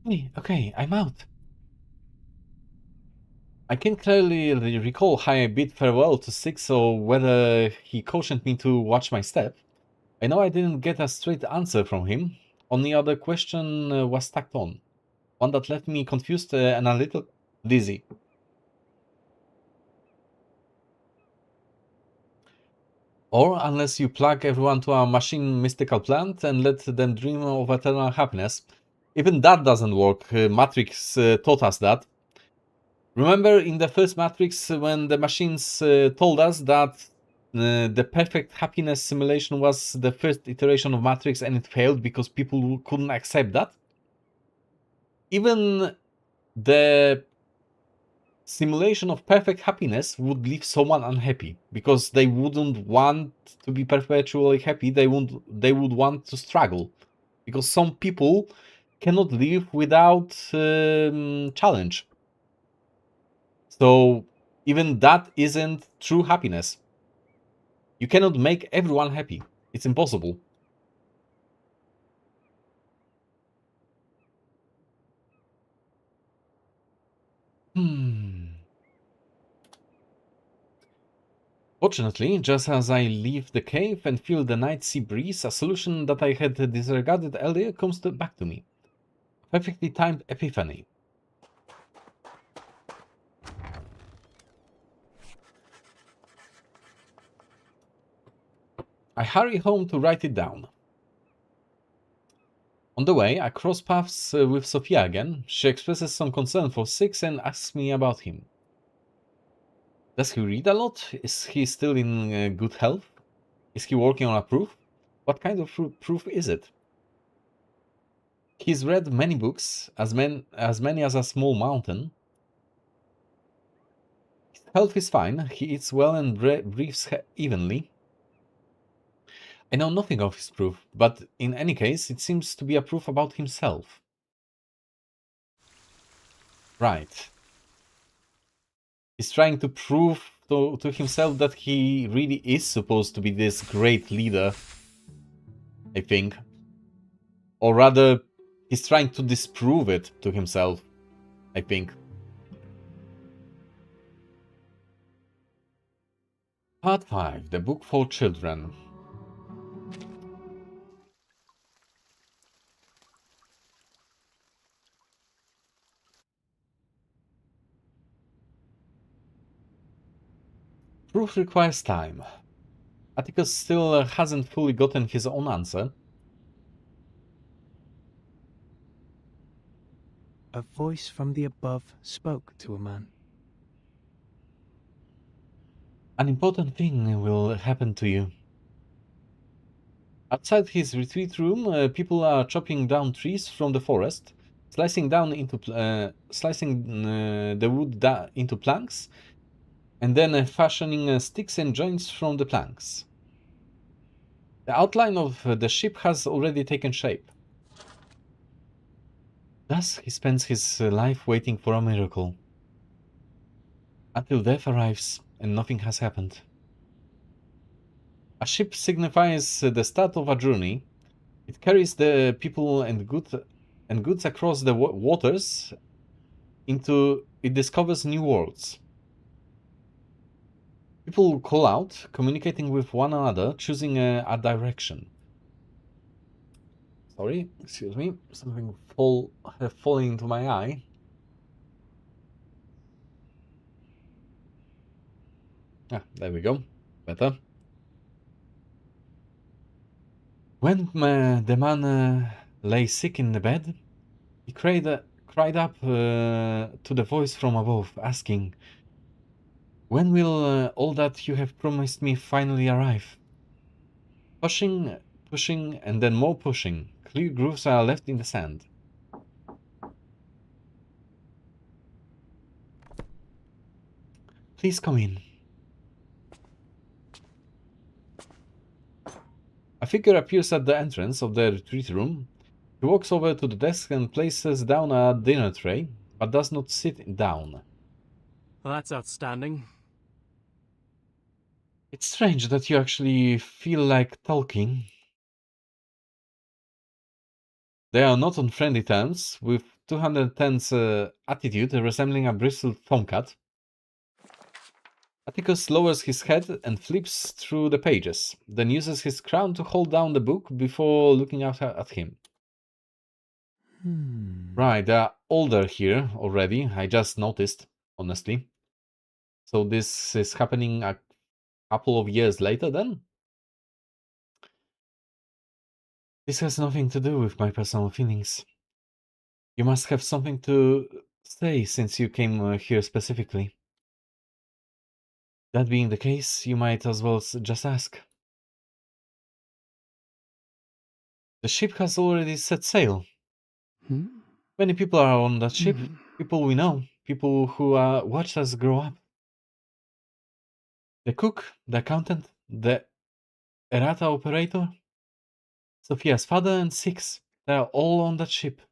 A: Hey, okay, I'm out. I can't clearly recall how I bid farewell to Six or whether he cautioned me to watch my step. I know I didn't get a straight answer from him. Only other question was tacked on. One that left me confused and a little dizzy. Or unless you plug everyone to a machine mystical plant and let them dream of eternal happiness. Even that doesn't work. Matrix taught us that. Remember in the first Matrix when the machines told us that the perfect happiness simulation was the first iteration of Matrix and it failed because people couldn't accept that? Even the simulation of perfect happiness would leave someone unhappy because they wouldn't want to be perpetually happy. They would want to struggle because some people cannot live without challenge. So even that isn't true happiness. You cannot make everyone happy. It's impossible. Fortunately, just as I leave the cave and feel the night sea breeze, a solution that I had disregarded earlier comes back to me. Perfectly timed epiphany. I hurry home to write it down. On the way, I cross paths with Sophia again. She expresses some concern for Six and asks me about him. Does he read a lot? Is he still in good health? Is he working on a proof? What kind of proof is it? He's read many books, as many as a small mountain. His health is fine. He eats well and breathes evenly. I know nothing of his proof, but in any case, it seems to be a proof about himself. Right. He's trying to prove to himself that he really is supposed to be this great leader, I think. Or rather, he's trying to disprove it to himself, I think. Part 5, the book for children. Proof requires time. Atticus still hasn't fully gotten his own answer.
B: A voice from the above spoke to a man.
A: An important thing will happen to you. Outside his retreat room, people are chopping down trees from the forest, slicing the wood into planks, and then fashioning sticks and joints from the planks. The outline of the ship has already taken shape. Thus, he spends his life waiting for a miracle. Until death arrives and nothing has happened. A ship signifies the start of a journey. It carries the people and goods across the waters into it discovers new worlds. People call out, communicating with one another, choosing a direction. Sorry, excuse me, something falling into my eye. Ah, there we go, better. When the man lay sick in the bed, he cried up to the voice from above, asking, "When will all that you have promised me finally arrive?" pushing, and then more pushing. Clear grooves are left in the sand. Please come in. A figure appears at the entrance of the retreat room. He walks over to the desk and places down a dinner tray, but does not sit down.
D: Well, that's outstanding.
A: It's strange that you actually feel like talking. They are not on friendly terms, with 210's attitude resembling a bristled tomcat. Atticus lowers his head and flips through the pages, then uses his crown to hold down the book before looking out at him. Right, they are older here already, I just noticed, honestly. So this is happening a couple of years later then? This has nothing to do with my personal feelings. You must have something to say since you came here specifically. That being the case, you might as well just ask. The ship has already set sail. Many people are on that ship. People we know. People who watched us grow up. The cook, the accountant, the errata operator, Sophia's father and 6. They are all on that ship.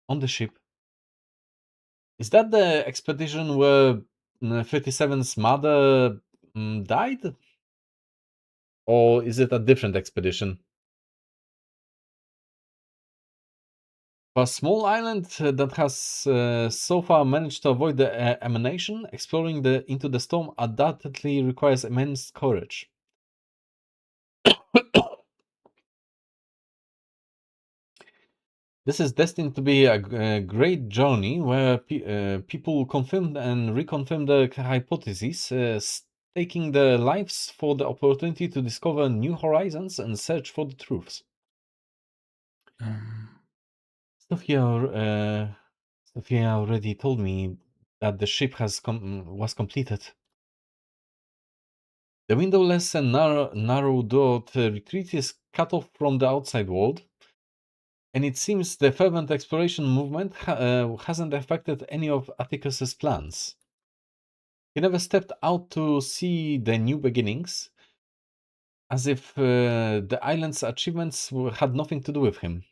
A: On the ship. Is that the expedition where 37's mother died? Or is it a different expedition? For a small island that has so far managed to avoid the emanation, exploring into the storm undoubtedly requires immense courage. This is destined to be a great journey where people confirm and reconfirm the hypotheses, staking their lives for the opportunity to discover new horizons and search for the truths. Sophia already told me that the ship was completed. The windowless and narrow-doored retreat is cut off from the outside world, and it seems the fervent exploration movement hasn't affected any of Atticus's plans. He never stepped out to see the new beginnings, as if the island's achievements had nothing to do with him.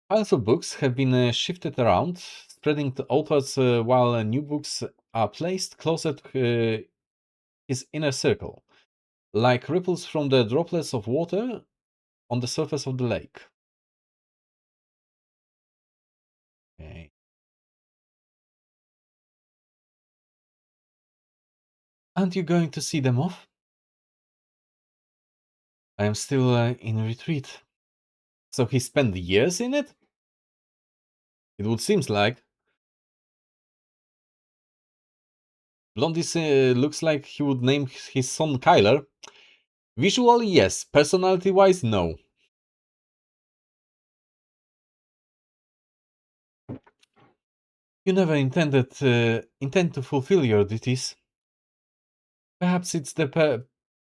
A: Piles of books have been shifted around, spreading outwards while new books are placed closer to his inner circle, like ripples from the droplets of water on the surface of the lake. Okay. Aren't you going to see them off? I am still in retreat. So he spent years in it? It would seem like. Blondie looks like he would name his son Kyler. Visually, yes. Personality-wise, no. You never intend to fulfill your duties. Perhaps it's the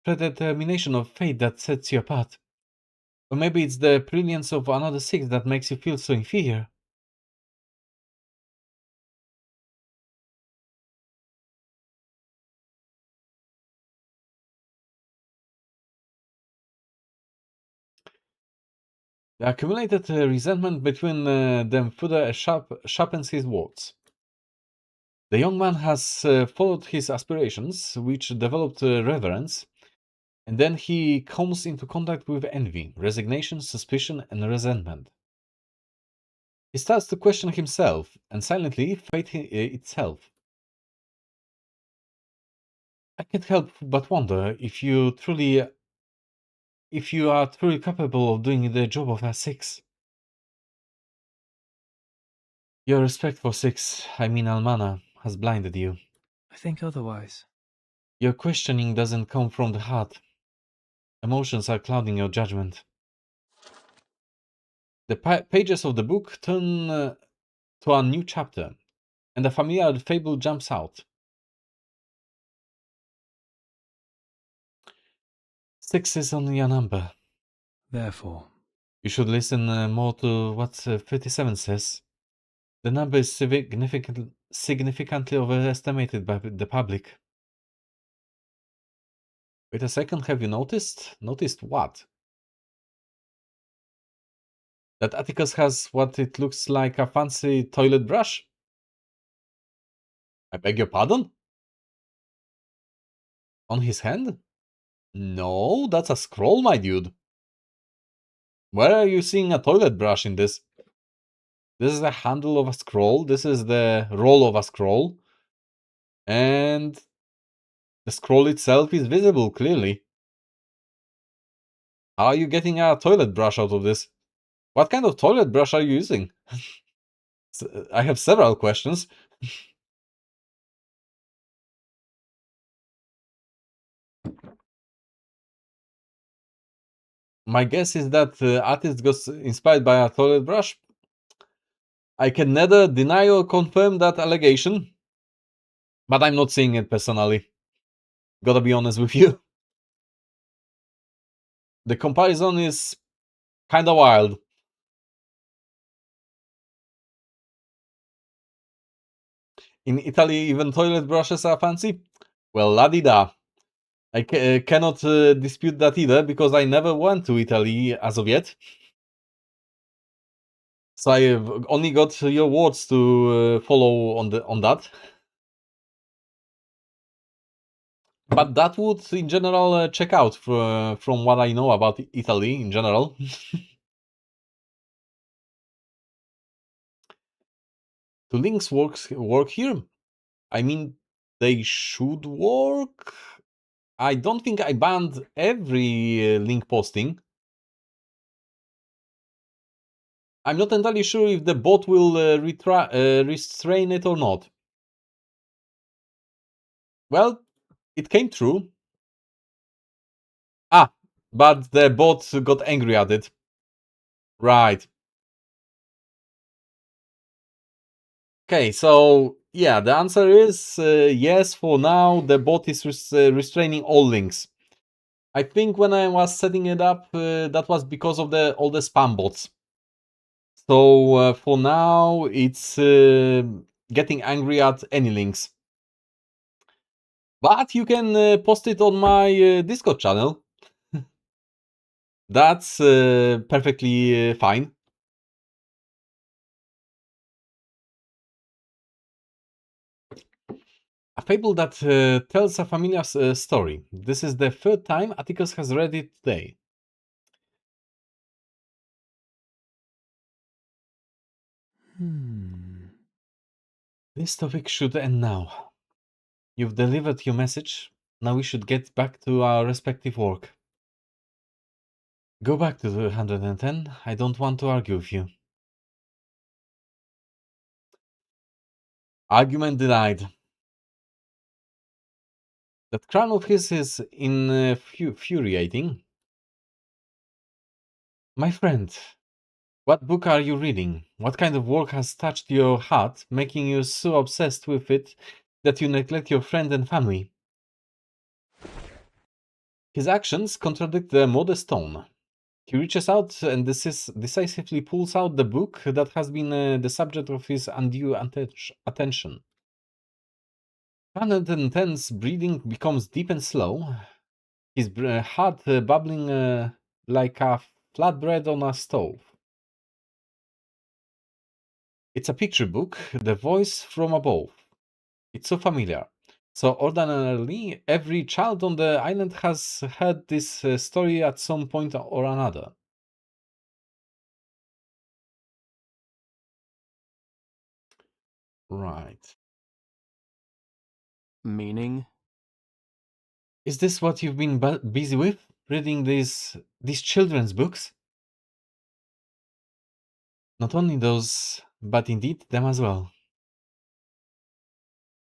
A: predetermination of fate that sets you apart. Or maybe it's the brilliance of another 6 that makes you feel so inferior. The accumulated resentment between them further sharpens his words. The young man has followed his aspirations, which developed reverence, and then he comes into contact with envy, resignation, suspicion, and resentment. He starts to question himself, and silently fate itself. I can't help but wonder if you are truly capable of doing the job of a 6. Your respect for 6, I mean Almana, has blinded you.
B: I think otherwise.
A: Your questioning doesn't come from the heart. Emotions are clouding your judgment. The pages of the book turn to a new chapter, and a familiar fable jumps out. 6 is only a number.
B: Therefore,
A: You should listen more to what 37 says. The number is significantly overestimated by the public. Wait a second, have you noticed? Noticed what? That Atticus has what it looks like a fancy toilet brush? I beg your pardon? On his hand? No, that's a scroll, my dude. Where are you seeing a toilet brush in this? This is the handle of a scroll. This is the roll of a scroll. And the scroll itself is visible, clearly. How are you getting a toilet brush out of this? What kind of toilet brush are you using? I have several questions. My guess is that artist got inspired by a toilet brush. I can neither deny or confirm that allegation, but I'm not seeing it personally. Gotta be honest with you. The comparison is kinda wild. In Italy, even toilet brushes are fancy? Well, la-di-da. I cannot dispute that either, because I never went to Italy as of yet. So I have only got your words to follow on that. But that would, in general, check out from what I know about Italy in general. Do links work here? I mean, they should work. I don't think I banned every link posting. I'm not entirely sure if the bot will restrain it or not. Well, it came true. Ah, but the bot got angry at it. Right. Okay, so yeah, the answer is yes. For now, the bot is restraining all links. I think when I was setting it up, that was because of all the spam bots. So for now, it's getting angry at any links. But you can post it on my Discord channel. That's perfectly fine. A fable that tells a familiar story. This is the third time Atticus has read it today. This topic should end now. You've delivered your message. Now we should get back to our respective work. Go back to the 110. I don't want to argue with you. Argument denied. That crown of his is infuriating. My friend, what book are you reading? What kind of work has touched your heart, making you so obsessed with it that you neglect your friend and family? His actions contradict the modest tone. He reaches out and decisively pulls out the book that has been the subject of his undue attention. 110's breathing becomes deep and slow, his heart bubbling like a flatbread on a stove. It's a picture book, the voice from above. It's so familiar. So ordinarily, every child on the island has heard this story at some point or another. Right.
D: Meaning?
A: Is this what you've been busy with? Reading these children's books? Not only those, but indeed them as well.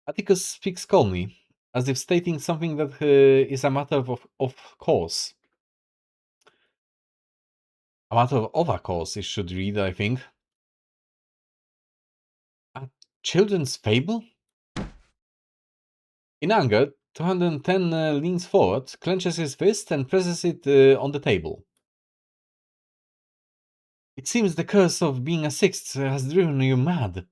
A: Atticus speaks calmly, as if stating something that is a matter of course. A matter of a course, it should read, I think. A children's fable? In anger, 210 leans forward, clenches his fist, and presses it on the table. It seems the curse of being a sixth has driven you mad.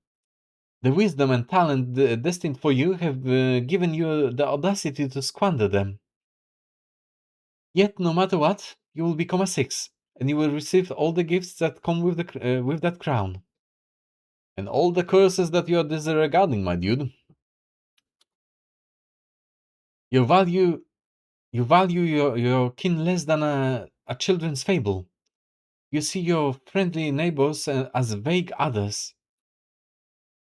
A: The wisdom and talent destined for you have given you the audacity to squander them. Yet, no matter what, you will become a sixth, and you will receive all the gifts that come with that crown. And all the curses that you are disregarding, my dude. You value your kin less than a children's fable. You see your friendly neighbors as vague others.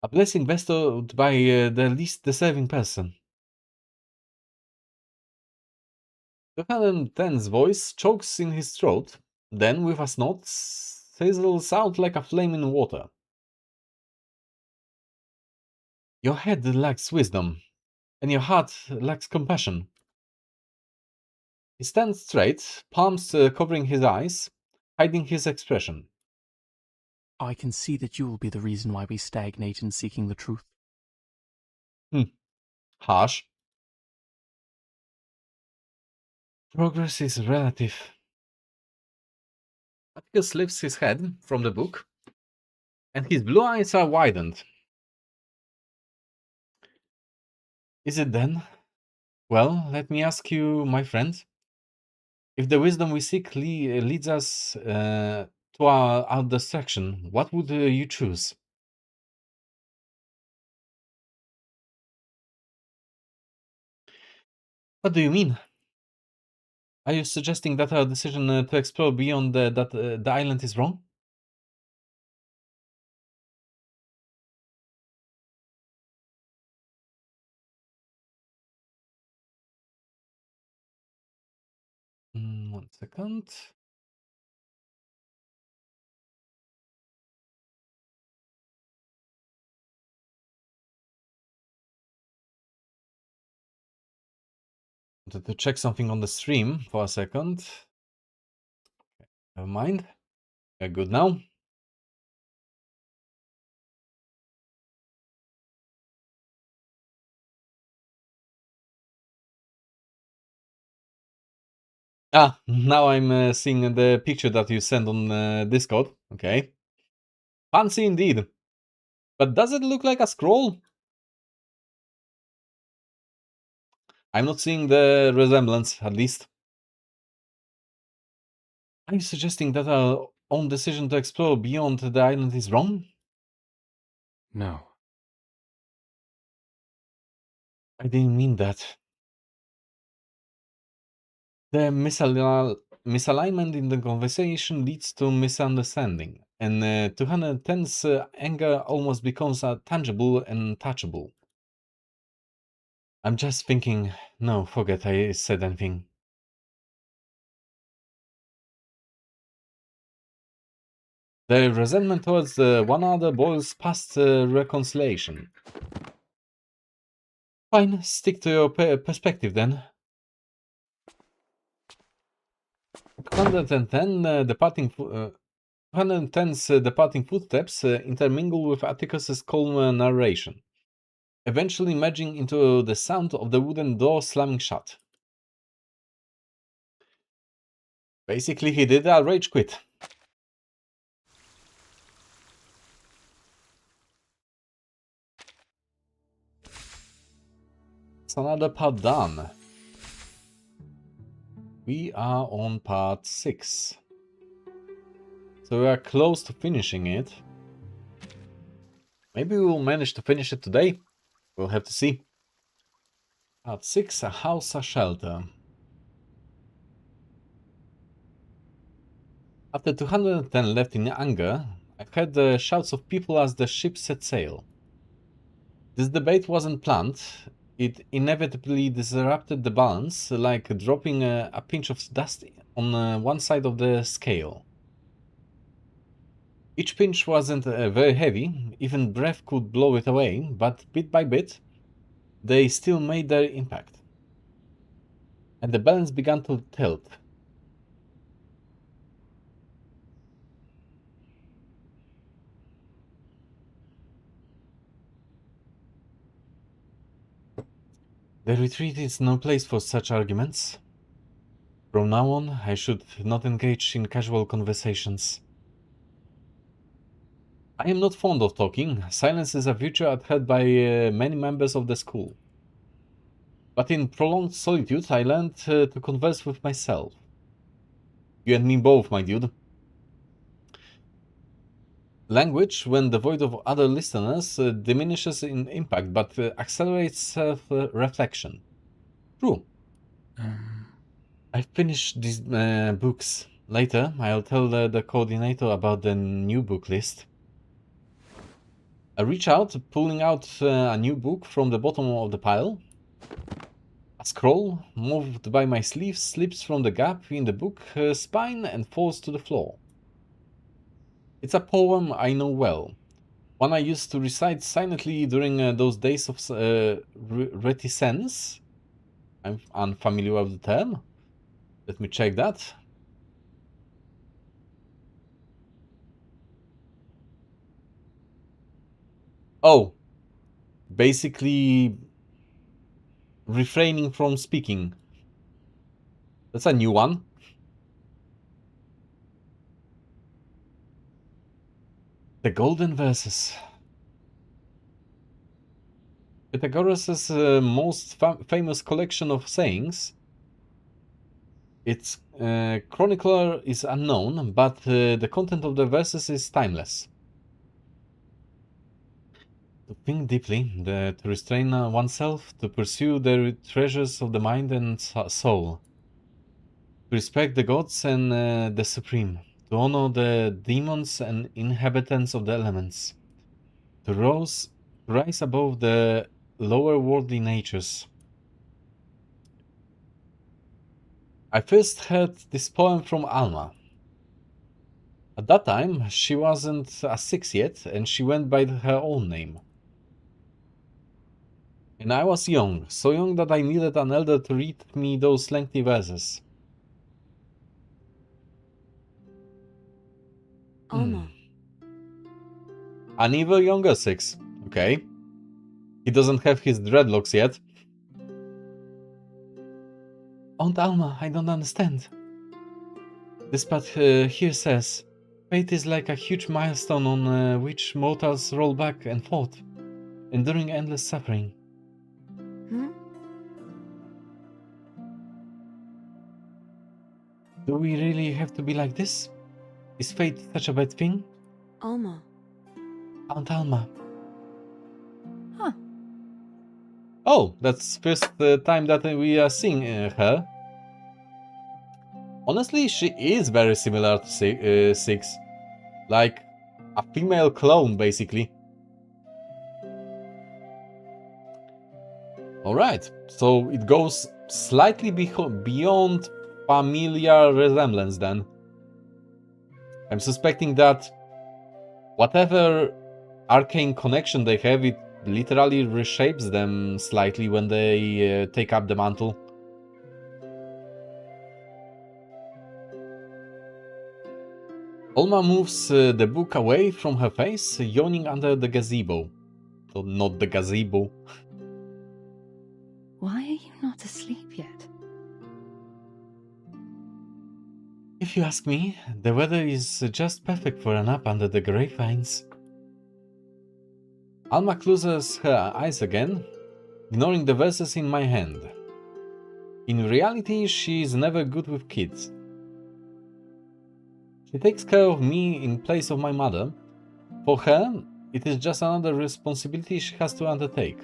A: A blessing bestowed by the least deserving person. 210's voice chokes in his throat, then with a snort sizzles out like a flame in water. Your head lacks wisdom, and your heart lacks compassion. He stands straight, palms covering his eyes, hiding his expression.
D: I can see that you will be the reason why we stagnate in seeking the truth.
A: Harsh. Progress is relative. Atticus lifts his head from the book, and his blue eyes are widened. Is it then? Well, let me ask you, my friend. If the wisdom we seek leads us to our destruction, what would you choose? What do you mean? Are you suggesting that our decision to explore beyond the island is wrong? One second. Wanted to check something on the stream for a second. Never mind. We're good now. Now I'm seeing the picture that you sent on Discord. Okay. Fancy indeed. But does it look like a scroll? I'm not seeing the resemblance, at least. Are you suggesting that our own decision to explore beyond the island is wrong?
B: No.
A: I didn't mean that. The misalignment in the conversation leads to misunderstanding, and 210's anger almost becomes tangible and touchable. I'm just thinking, no, forget I said anything. The resentment towards one another boils past reconciliation. Fine, stick to your perspective then. 210 210's departing footsteps intermingle with Atticus's calm narration, eventually merging into the sound of the wooden door slamming shut. Basically, he did a rage quit. It's another part done. We are on part 6. So we are close to finishing it. Maybe we will manage to finish it today. We'll have to see. Part 6, a house, a shelter. After 210 left in anger, I heard the shouts of people as the ship set sail. This debate wasn't planned. It inevitably disrupted the balance, like dropping a pinch of dust on one side of the scale. Each pinch wasn't very heavy, even breath could blow it away, but bit by bit, they still made their impact. And the balance began to tilt. The retreat is no place for such arguments. From now on, I should not engage in casual conversations. I am not fond of talking. Silence is a virtue adhered by many members of the school. But in prolonged solitude, I learned to converse with myself. You and me both, my dude. Language, when devoid of other listeners, diminishes in impact, but accelerates self-reflection. True. I've finished these books. Later, I'll tell the coordinator about the new book list. I reach out, pulling out a new book from the bottom of the pile. A scroll, moved by my sleeve, slips from the gap in the book spine and falls to the floor. It's a poem I know well. One I used to recite silently during those days of reticence. I'm unfamiliar with the term. Let me check that. Oh, basically refraining from speaking. That's a new one. The Golden Verses. Pythagoras' most famous collection of sayings. Its chronicler is unknown, but the content of the verses is timeless. To think deeply, to restrain oneself, to pursue the treasures of the mind and soul, to respect the gods and the supreme, to honor the demons and inhabitants of the elements, to rise above the lower worldly natures. I first heard this poem from Alma. At that time, she wasn't a 6 yet, and she went by her own name. And I was young, so young that I needed an elder to read me those lengthy verses.
E: Alma.
A: An even younger 6. Okay. He doesn't have his dreadlocks yet. Aunt Alma, I don't understand. This part here says, fate is like a huge milestone on which mortals roll back and forth, enduring endless suffering. Do we really have to be like this? Is fate such a bad thing?
E: Alma.
A: Aunt Alma.
E: Huh.
A: Oh, that's first time that we are seeing her. Honestly, she is very similar to 6. Like a female clone, basically. Alright, so it goes slightly beyond familiar resemblance then. I'm suspecting that whatever arcane connection they have, it literally reshapes them slightly when they take up the mantle. Alma moves the book away from her face, yawning under the gazebo. So not the gazebo.
E: Why are you not asleep yet?
A: If you ask me, the weather is just perfect for a nap under the grapevines. Alma closes her eyes again, ignoring the verses in my hand. In reality, she is never good with kids. She takes care of me in place of my mother. For her, it is just another responsibility she has to undertake.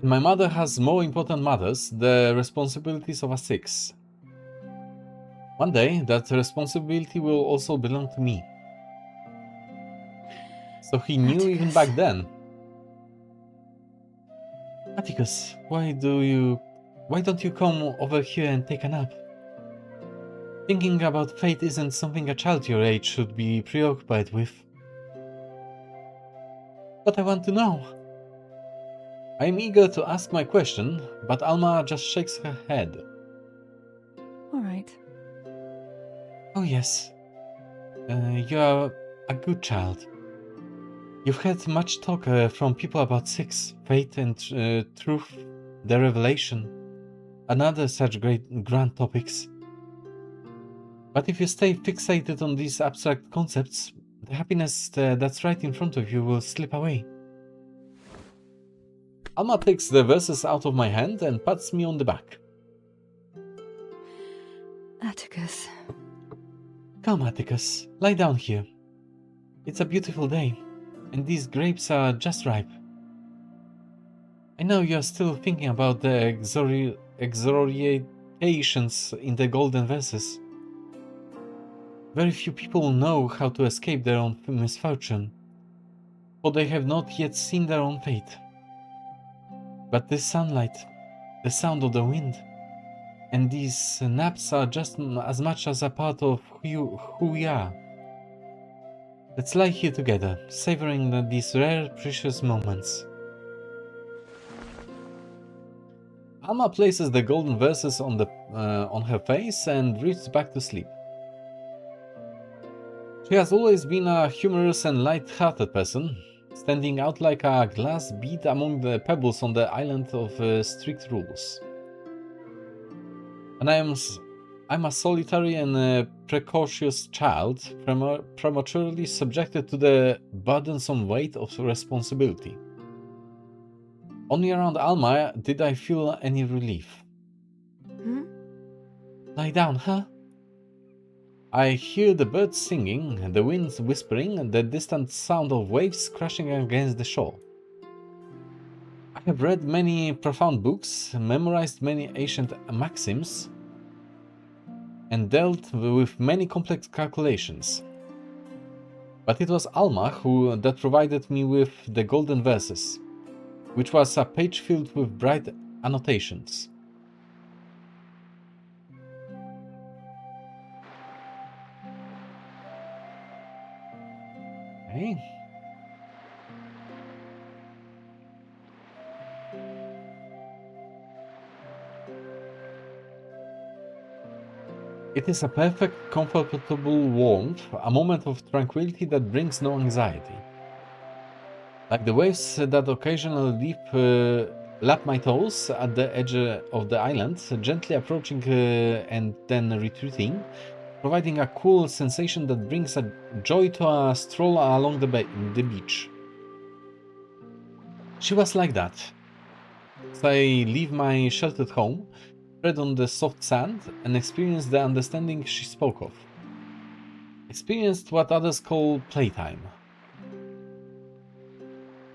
A: And my mother has more important matters, the responsibilities of a 6. One day, that responsibility will also belong to me. So he knew even back then. Atticus, why don't you come over here and take a nap? Thinking about fate isn't something a child your age should be preoccupied with. But I want to know. I am eager to ask my question, but Alma just shakes her head.
E: All right.
A: Oh yes. You are a good child. You've had much talk from people about Six, fate and truth, the revelation, and other such grand topics. But if you stay fixated on these abstract concepts, the happiness that's right in front of you will slip away. Alma takes the verses out of my hand and pats me on the back.
E: Atticus.
A: Come, Atticus, lie down here. It's a beautiful day, and these grapes are just ripe. I know you're still thinking about the exhortations in the golden verses. Very few people know how to escape their own misfortune, for they have not yet seen their own fate. But this sunlight, the sound of the wind, and these naps are just as much as a part of who we are. Let's lie here together, savoring these rare, precious moments. Alma places the golden verses on her face and drifts back to sleep. She has always been a humorous and light-hearted person, standing out like a glass bead among the pebbles on the island of strict rules. And I'm a solitary and precocious child, prematurely subjected to the burdensome weight of responsibility. Only around Alma did I feel any relief. Lie down, huh? I hear the birds singing, the wind whispering, and the distant sound of waves crashing against the shore. I have read many profound books, memorized many ancient maxims, and dealt with many complex calculations. But it was Alma that provided me with the golden verses, which was a page filled with bright annotations. Okay. It is a perfect, comfortable warmth, a moment of tranquility that brings no anxiety. Like the waves that occasionally lap my toes at the edge of the island, gently approaching and then retreating, providing a cool sensation that brings a joy to a stroll along the beach. She was like that. As I leave my sheltered home, tread on the soft sand, and experienced the understanding she spoke of. Experienced what others call playtime.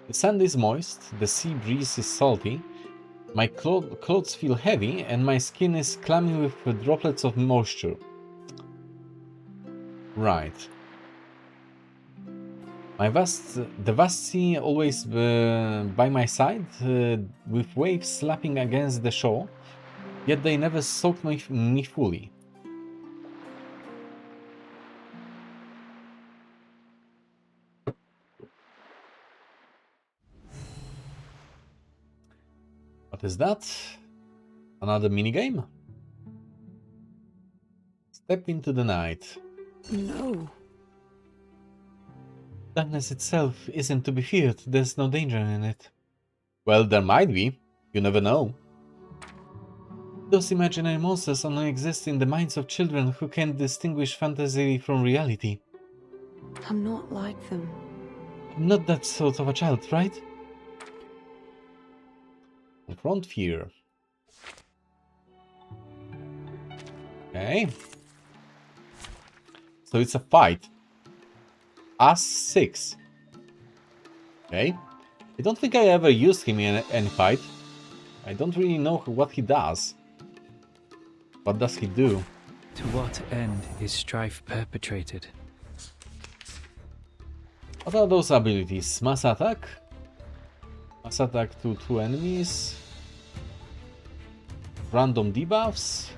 A: The sand is moist, the sea breeze is salty, my clothes feel heavy, and my skin is clammy with droplets of moisture. Right. The vast sea always by my side, with waves slapping against the shore, yet they never soaked me fully. What is that? Another minigame? Step into the night.
E: No.
A: Darkness itself isn't to be feared, there's no danger in it. Well, there might be. You never know. Those imaginary monsters only exist in the minds of children who can't distinguish fantasy from reality.
E: I'm not like them.
A: I'm not that sort of a child, right? Confront fear. Okay. So it's a fight. As 6. Okay. I don't think I ever used him in any fight. I don't really know what he does. What does he do?
B: To what end is strife perpetrated?
A: What are those abilities? Mass attack? Mass attack to 2 enemies. Random debuffs.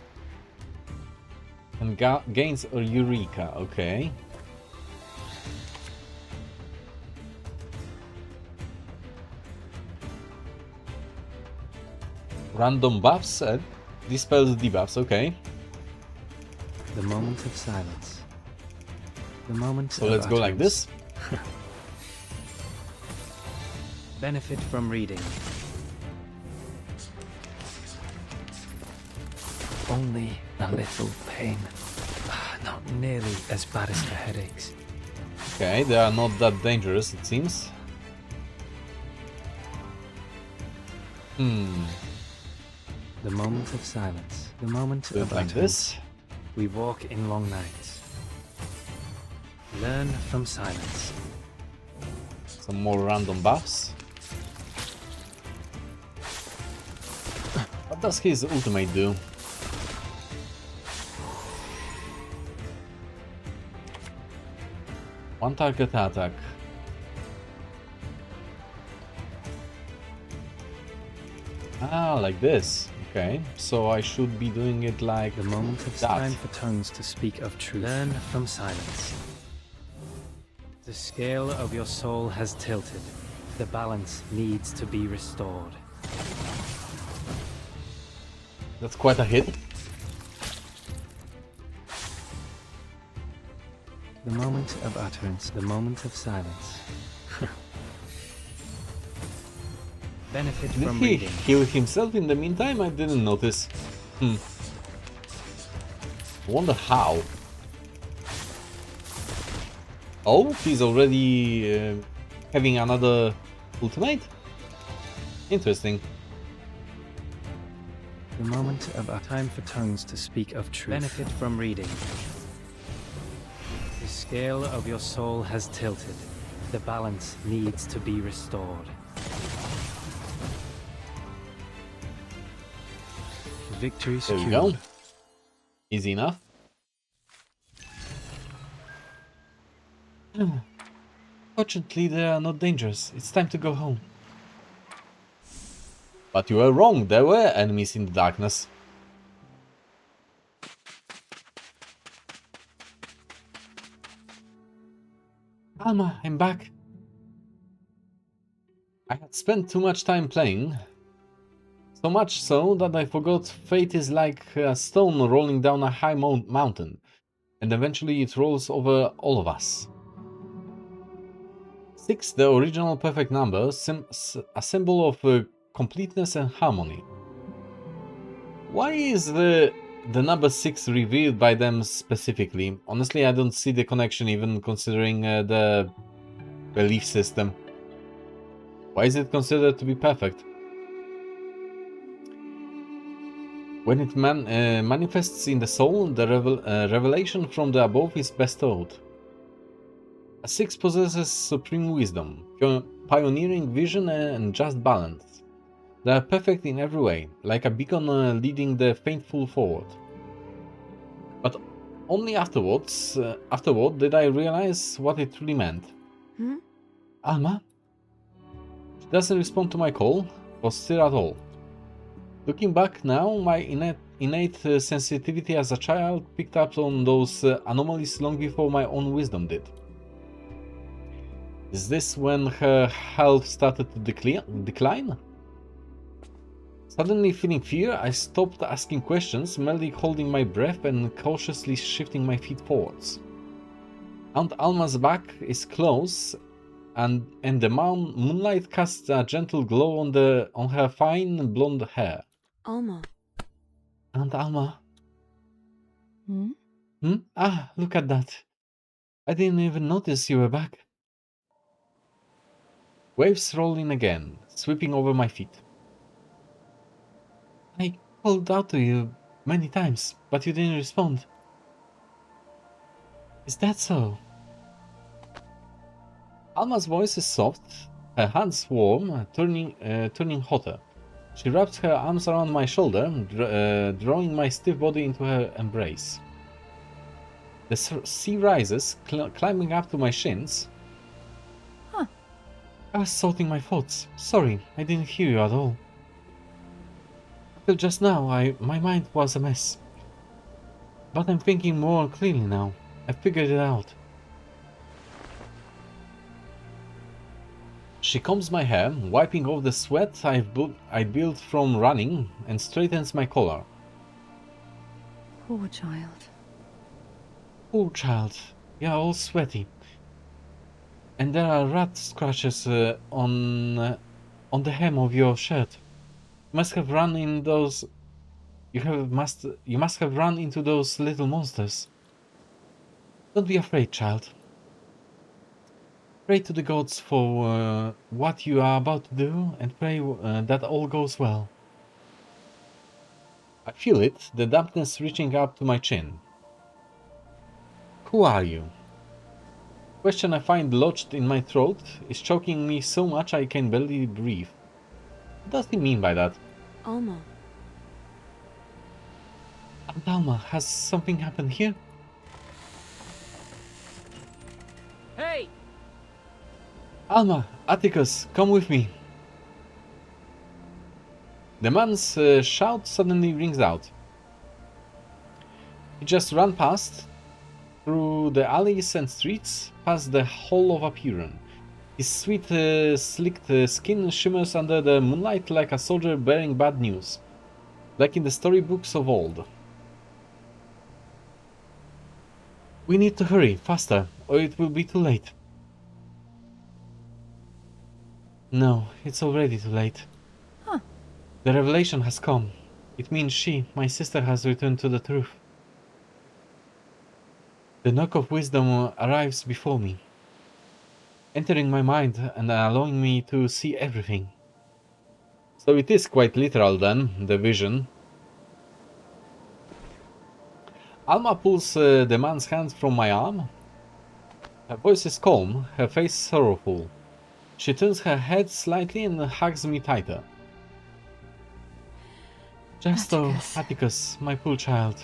A: And gains a Eureka. Okay. Random buffs and dispels debuffs. Okay.
B: The moment of silence. The moment
A: So
B: of
A: let's go like
B: utterance.
A: this.
B: Benefit from reading. Only a little pain. Not nearly as bad as the headaches.
A: Okay, they are not that dangerous, it seems.
B: The moment of silence. The moment
A: Do it
B: of
A: like
B: utterance.
A: this.
B: We walk in long nights. Learn from silence.
A: Some more random buffs. What does his ultimate do? One target attack. Ah, like this. Okay, so I should be doing it like
B: The moment of
A: that.
B: time for tongues to speak of truth. Learn from silence. The scale of your soul has tilted. The balance needs to be restored.
A: That's quite a hit.
B: The moment of utterance. The moment of silence. Benefit
A: Did
B: from
A: he
B: reading.
A: heal himself in the meantime? I didn't notice. Wonder how. Oh, he's already having another ultimate? Interesting.
B: The moment of time for tongues to speak of truth. Benefit from reading. The scale of your soul has tilted. The balance needs to be restored. Victory
A: There we
B: secured.
A: go. Easy enough. Fortunately, they are not dangerous. It's time to go home. But you were wrong. There were enemies in the darkness. Alma, I'm back. I had spent too much time playing. So much so that I forgot fate is like a stone rolling down a high mountain, and eventually it rolls over all of us. 6, the original perfect number, a symbol of completeness and harmony. Why is the number 6 revealed by them specifically? Honestly, I don't see the connection, even considering the belief system. Why is it considered to be perfect? When it manifests in the soul, the revelation from the above is bestowed. A 6 possesses supreme wisdom, pioneering vision and just balance. They are perfect in every way, like a beacon leading the faithful forward. But only afterward did I realize what it really meant. Alma? She doesn't respond to my call, or stir at all. Looking back now, my innate sensitivity as a child picked up on those anomalies long before my own wisdom did. Is this when her health started to decline? Suddenly feeling fear, I stopped asking questions, merely holding my breath and cautiously shifting my feet forwards. Aunt Alma's back is close, and the moonlight casts a gentle glow on her fine blonde hair.
E: Alma.
A: Aunt Alma. Ah, look at that. I didn't even notice you were back. Waves roll in again, sweeping over my feet. I called out to you many times, but you didn't respond. Is that so? Alma's voice is soft, her hands warm, turning hotter. She wraps her arms around my shoulder, drawing my stiff body into her embrace. The sea rises, climbing up to my shins.
E: Huh.
A: I was sorting my thoughts. Sorry, I didn't hear you at all. Till just now, my mind was a mess. But I'm thinking more clearly now. I figured it out. She combs my hair, wiping off the sweat I built from running, and straightens my collar.
E: Poor child.
A: Poor child, you're all sweaty. And there are rat scratches on on the hem of your shirt. You must have run in those. You must have run into those little monsters. Don't be afraid, child. Pray to the gods for what you are about to do, and pray that all goes well. I feel it, the dampness reaching up to my chin. Who are you? The question I find lodged in my throat is choking me so much I can barely breathe. What does he mean by that?
E: Alma.
A: Aunt Alma, has something happened here?
B: Hey!
A: Alma, Atticus, come with me. The man's shout suddenly rings out. He just ran past, through the alleys and streets, past the Hall of Apeiron. His sweet, slicked skin shimmers under the moonlight like a soldier bearing bad news, like in the storybooks of old. We need to hurry, faster, or it will be too late. No, it's already too late.
E: Huh.
A: The revelation has come. It means she, my sister, has returned to the truth. The knock of wisdom arrives before me, entering my mind and allowing me to see everything. So it is quite literal then, the vision. Alma pulls the man's hand from my arm. Her voice is calm, her face sorrowful. She turns her head slightly and hugs me tighter. Justo,
E: Atticus.
A: Atticus, my poor child.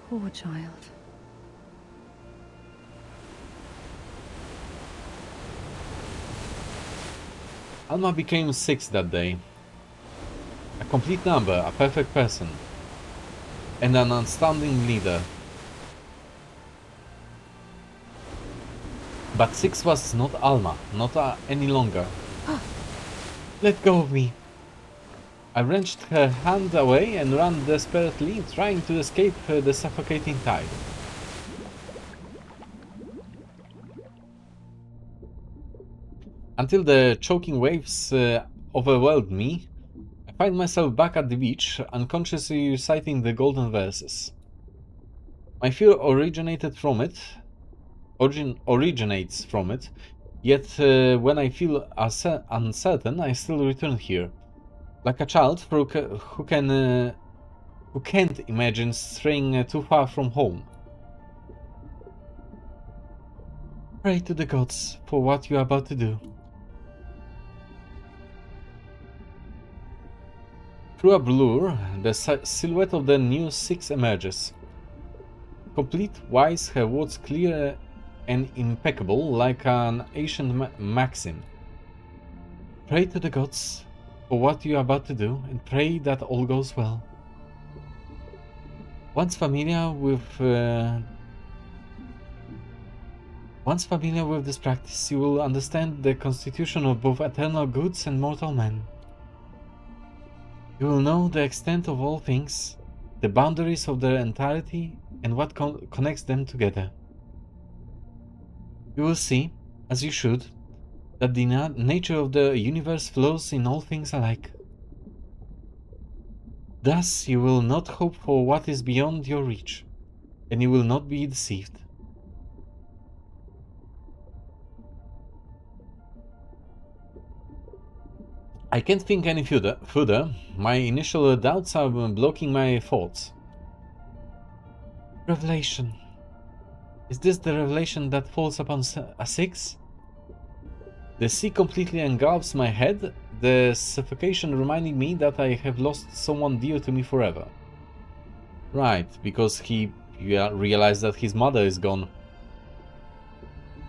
E: Poor child.
A: Alma became 6 that day. A complete number, a perfect person, and an outstanding leader. But 6 was not Alma, not any longer. Let go of me. I wrenched her hand away and ran desperately, trying to escape the suffocating tide. Until the choking waves overwhelmed me, I find myself back at the beach, unconsciously reciting the golden verses. My fear originates from it, yet when I feel uncertain, I still return here, like a child who can't imagine straying too far from home. Pray to the gods for what you are about to do. Through a blur, the silhouette of the new 6 emerges. Complete, wise, her words clear and impeccable, like an ancient maxim. Pray to the gods for what you are about to do, and pray that all goes well. Once familiar with this practice, you will understand the constitution of both eternal goods and mortal men. You will know the extent of all things, the boundaries of their entirety, and what connects them together. You will see, as you should, that the nature of the universe flows in all things alike. Thus you will not hope for what is beyond your reach, and you will not be deceived. I can't think any further. My initial doubts are blocking my thoughts. Revelation. Is this the revelation that falls upon a 6? The sea completely engulfs my head, the suffocation reminding me that I have lost someone dear to me forever. Right, because he realized that his mother is gone.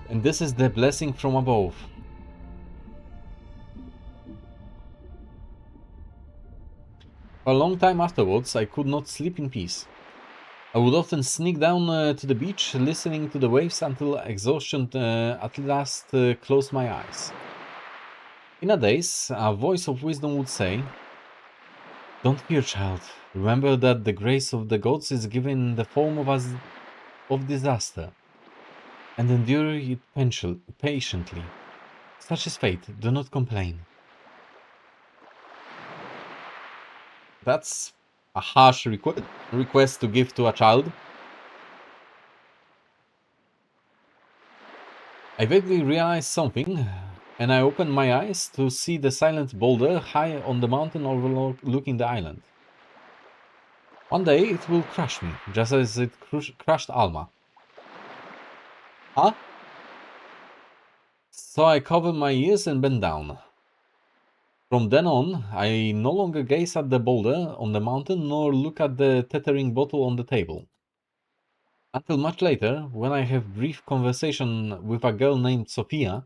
A: And this is the blessing from above. For a long time afterwards, I could not sleep in peace. I would often sneak down to the beach, listening to the waves until exhaustion at last closed my eyes. In a daze, a voice of wisdom would say, "Don't fear, child. Remember that the grace of the gods is given in the form of disaster, and endure it patiently. Such is fate, do not complain." That's a harsh request to give to a child. I vaguely realized something, and I opened my eyes to see the silent boulder high on the mountain overlooking the island. One day it will crush me, just as it crushed Alma. Huh? So I covered my ears and bent down. From then on, I no longer gaze at the boulder on the mountain nor look at the tethering bottle on the table. Until much later, when I have brief conversation with a girl named Sophia.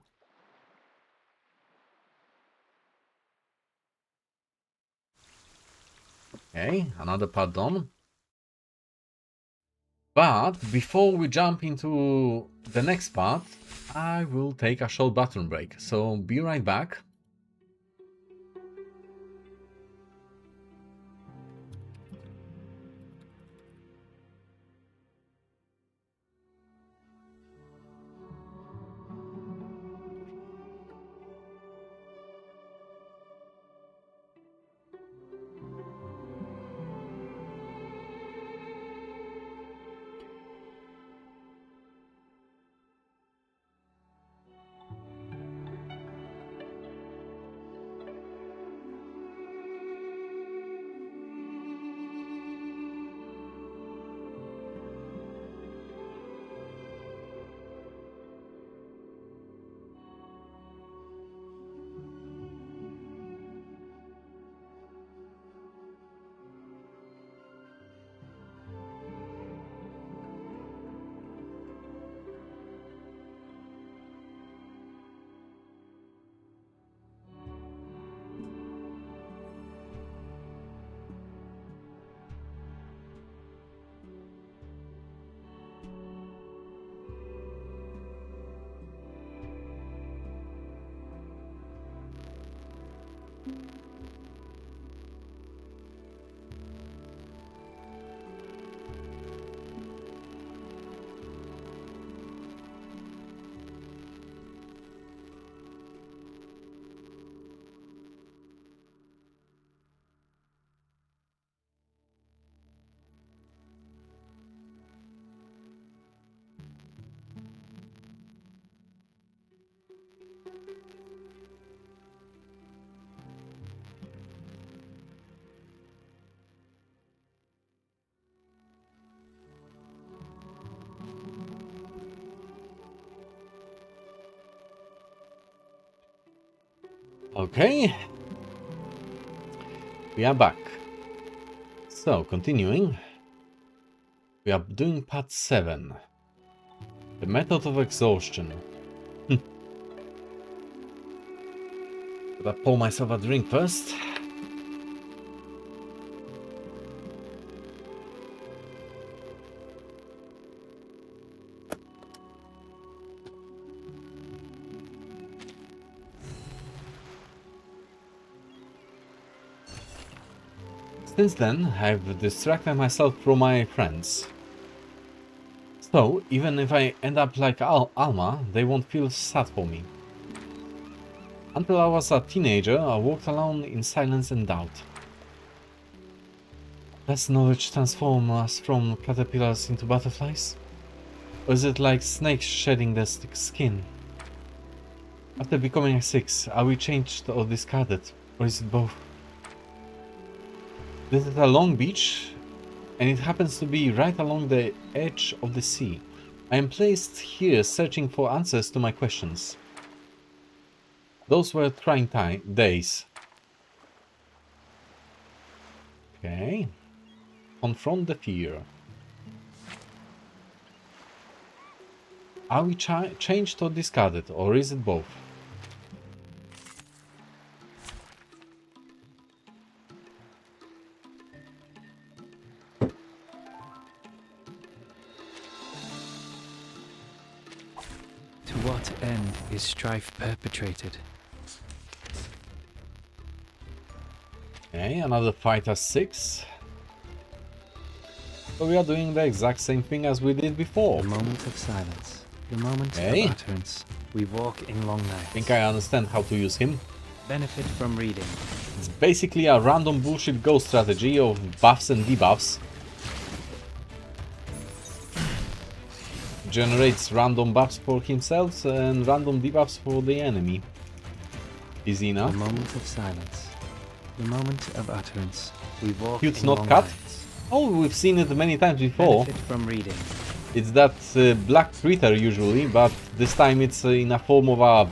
A: Okay, another part done. But before we jump into the next part, I will take a short bathroom break. So be right back. Okay, we are back. So, continuing, we are doing part 7. The method of exhaustion. Gotta pour myself a drink first. Since then, I've distracted myself from my friends. So, even if I end up like Alma, they won't feel sad for me. Until I was a teenager, I walked alone in silence and doubt. Does knowledge transform us from caterpillars into butterflies? Or is it like snakes shedding their skin? After becoming a 6, are we changed or discarded? Or is it both? This is a long beach, and it happens to be right along the edge of the sea. I am placed here searching for answers to my questions. Those were trying days. Okay. Confront the fear. Are we changed or discarded, or is it both?
B: To what end is strife perpetrated?
A: Okay, another fighter 6. So we are doing the exact same thing as we did before.
B: The moment of silence. The moment
A: Okay.
B: of utterance. We walk in long nights.
A: I think I understand how to use him.
B: Benefit from reading.
A: It's basically a random bullshit go strategy of buffs and debuffs. Generates random buffs for himself and random debuffs for the enemy. Easy
B: The
A: enough.
B: moment of silence. The moment of utterance. We walk
A: Cute's
B: in
A: not
B: long
A: cut?
B: nights.
A: Oh, we've seen it many times before.
B: Benefit from reading.
A: It's that black critter usually, but this time it's in a form of a...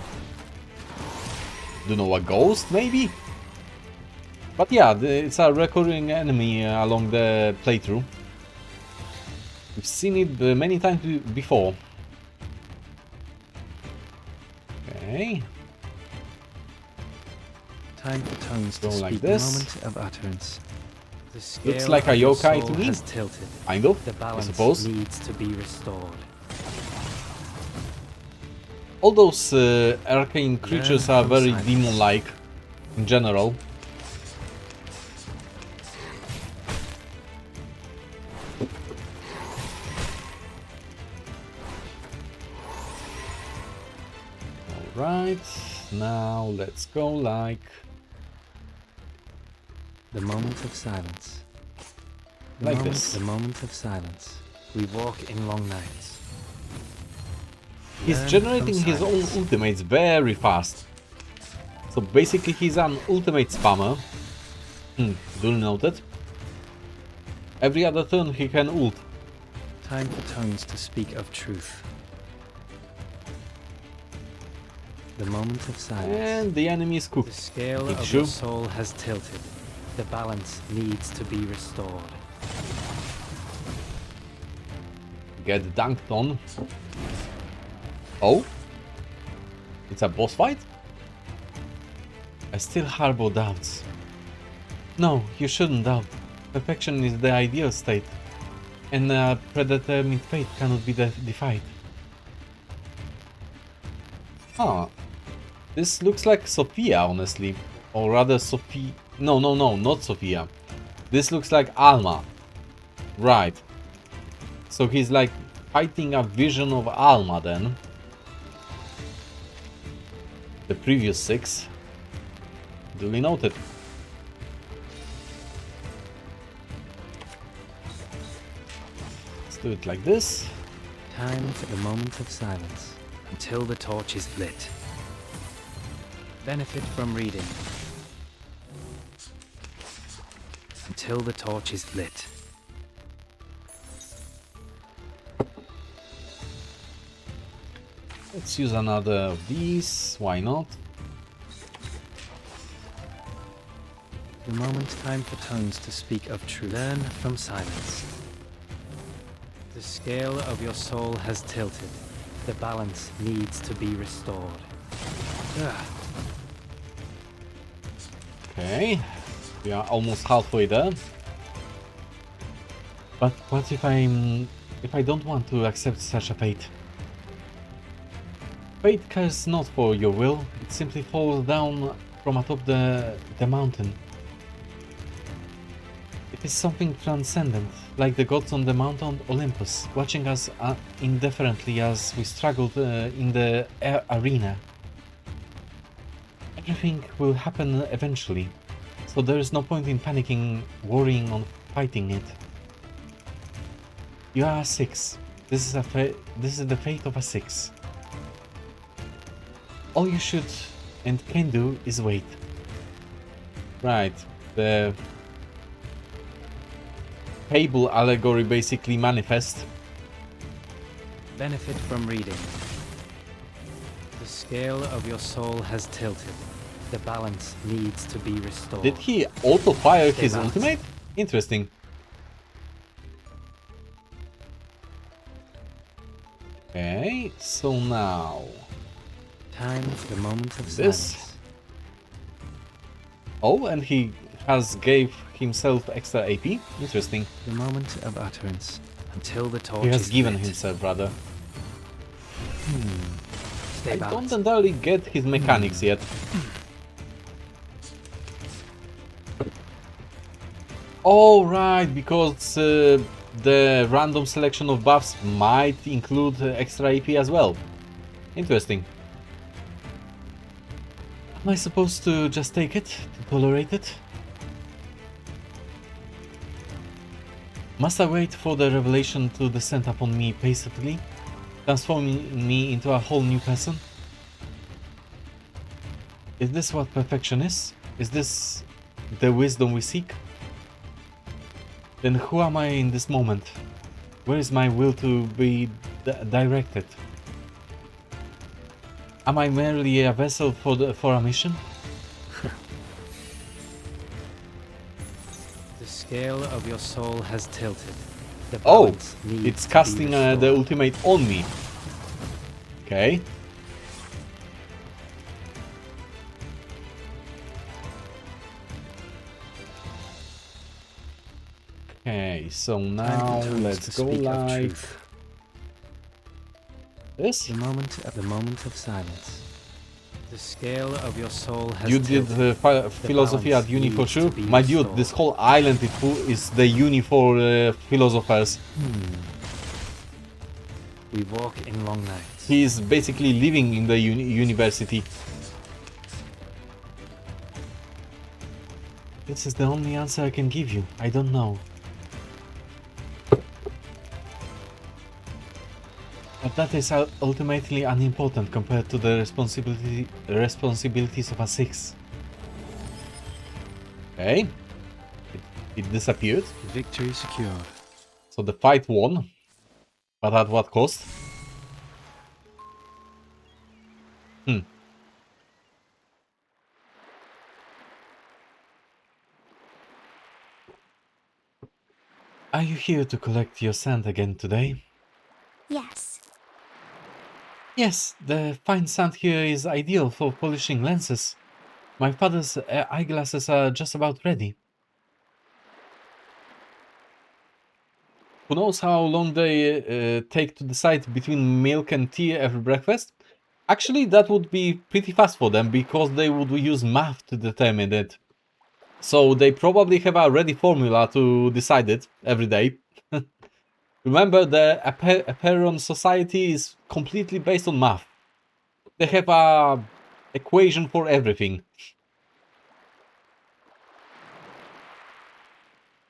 A: don't know, a ghost maybe? But yeah, it's a recurring enemy along the playthrough. We've seen it many times before. Okay.
B: Time for tones to
A: Go like
B: speak.
A: this.
B: The moment of utterance. The scale
A: Looks like a
B: of your
A: yokai
B: soul
A: to me.
B: has tilted.
A: Kind of,
B: The
A: I
B: balance
A: suppose.
B: needs to be restored.
A: All those arcane creatures
B: Learn
A: are
B: from
A: very
B: silence.
A: demon-like in general. Alright, now let's go like...
B: The moment of silence. The
A: Like
B: moment,
A: this.
B: The moment of silence. We walk in long nights.
A: He's
B: Learn
A: generating
B: from
A: his own
B: silence.
A: ultimates very fast. So basically he's an ultimate spammer. Duly noted. Every other turn he can ult.
B: Time for tones to speak of truth. The moment of silence.
A: And the enemy is
B: The
A: cooked.
B: scale
A: Big
B: of
A: shoe.
B: your soul has tilted. The balance needs to be restored.
A: Get dunked on. Oh? It's a boss fight? I still harbor doubts. No, you shouldn't doubt. Perfection is the ideal state, and a predetermined fate cannot be defied. Huh. This looks like Sophia, honestly. Or rather Sophie... No, not Sophia. This looks like Alma. Right. So he's like fighting a vision of Alma then. The previous 6. Duly noted. Let's do it like this.
B: Time for the moment of silence. Until the torch is lit. Benefit from reading. Until the torch is lit.
A: Let's use another of these. Why not?
B: The moment time for tones to speak of truth. Learn from silence. The scale of your soul has tilted. The balance needs to be restored. Ugh.
A: Okay. We are almost halfway there. But what if I don't want to accept such a fate? Fate cares not for your will, it simply falls down from atop the mountain. It is something transcendent, like the gods on the mountain Olympus, watching us indifferently as we struggled in the arena. Everything will happen eventually, so there is no point in panicking, worrying, or fighting it. You are a 6. This is the fate of a 6. All you should and can do is wait. Right, the Fable allegory basically manifest.
B: Benefit from reading. The scale of your soul has tilted. The balance needs to be restored.
A: Did he auto-fire
B: Stay
A: his
B: balanced.
A: ultimate? Interesting. Okay, so now...
B: Time for the moment of
A: This.
B: silence.
A: Oh, and he has gave himself extra AP? Interesting.
B: The moment of utterance. Until the torch
A: He has
B: is
A: given
B: lit.
A: himself, rather.
B: Stay
A: I don't
B: balanced.
A: entirely get his mechanics yet. Oh, right, because the random selection of buffs might include extra AP as well. Interesting. Am I supposed to just take it, to tolerate it? Must I wait for the revelation to descend upon me patiently, transforming me into a whole new person? Is this what perfection is? Is this the wisdom we seek? Then who am I in this moment? Where is my will to be directed? Am I merely a vessel for a mission?
B: The scale of your soul has tilted. The
A: Oh,
B: balance needs
A: it's
B: to be
A: casting the
B: restored.
A: ultimate on me. Okay. Okay, so
B: Time
A: now
B: for tongues
A: let's
B: to
A: go
B: speak of
A: like
B: truth.
A: this.
B: The moment of silence. The scale of your soul has
A: You did
B: tilted.
A: philosophy
B: balance
A: at uni for
B: needs
A: sure.
B: to be
A: My dude,
B: restored.
A: this whole island is the uni for philosophers.
B: We walk in long nights.
A: He is basically living in the university. This is the only answer I can give you. I don't know. But that is ultimately unimportant compared to the responsibilities of a six. Okay. It disappeared.
B: Victory secured.
A: So the fight won. But at what cost? Are you here to collect your sand again today?
C: Yes.
A: Yes, the fine sand here is ideal for polishing lenses. My father's eyeglasses are just about ready. Who knows how long they take to decide between milk and tea every breakfast? Actually, that would be pretty fast for them because they would use math to determine it. So they probably have a ready formula to decide it every day. Remember, the Aperon society is completely based on math. They have a equation for everything.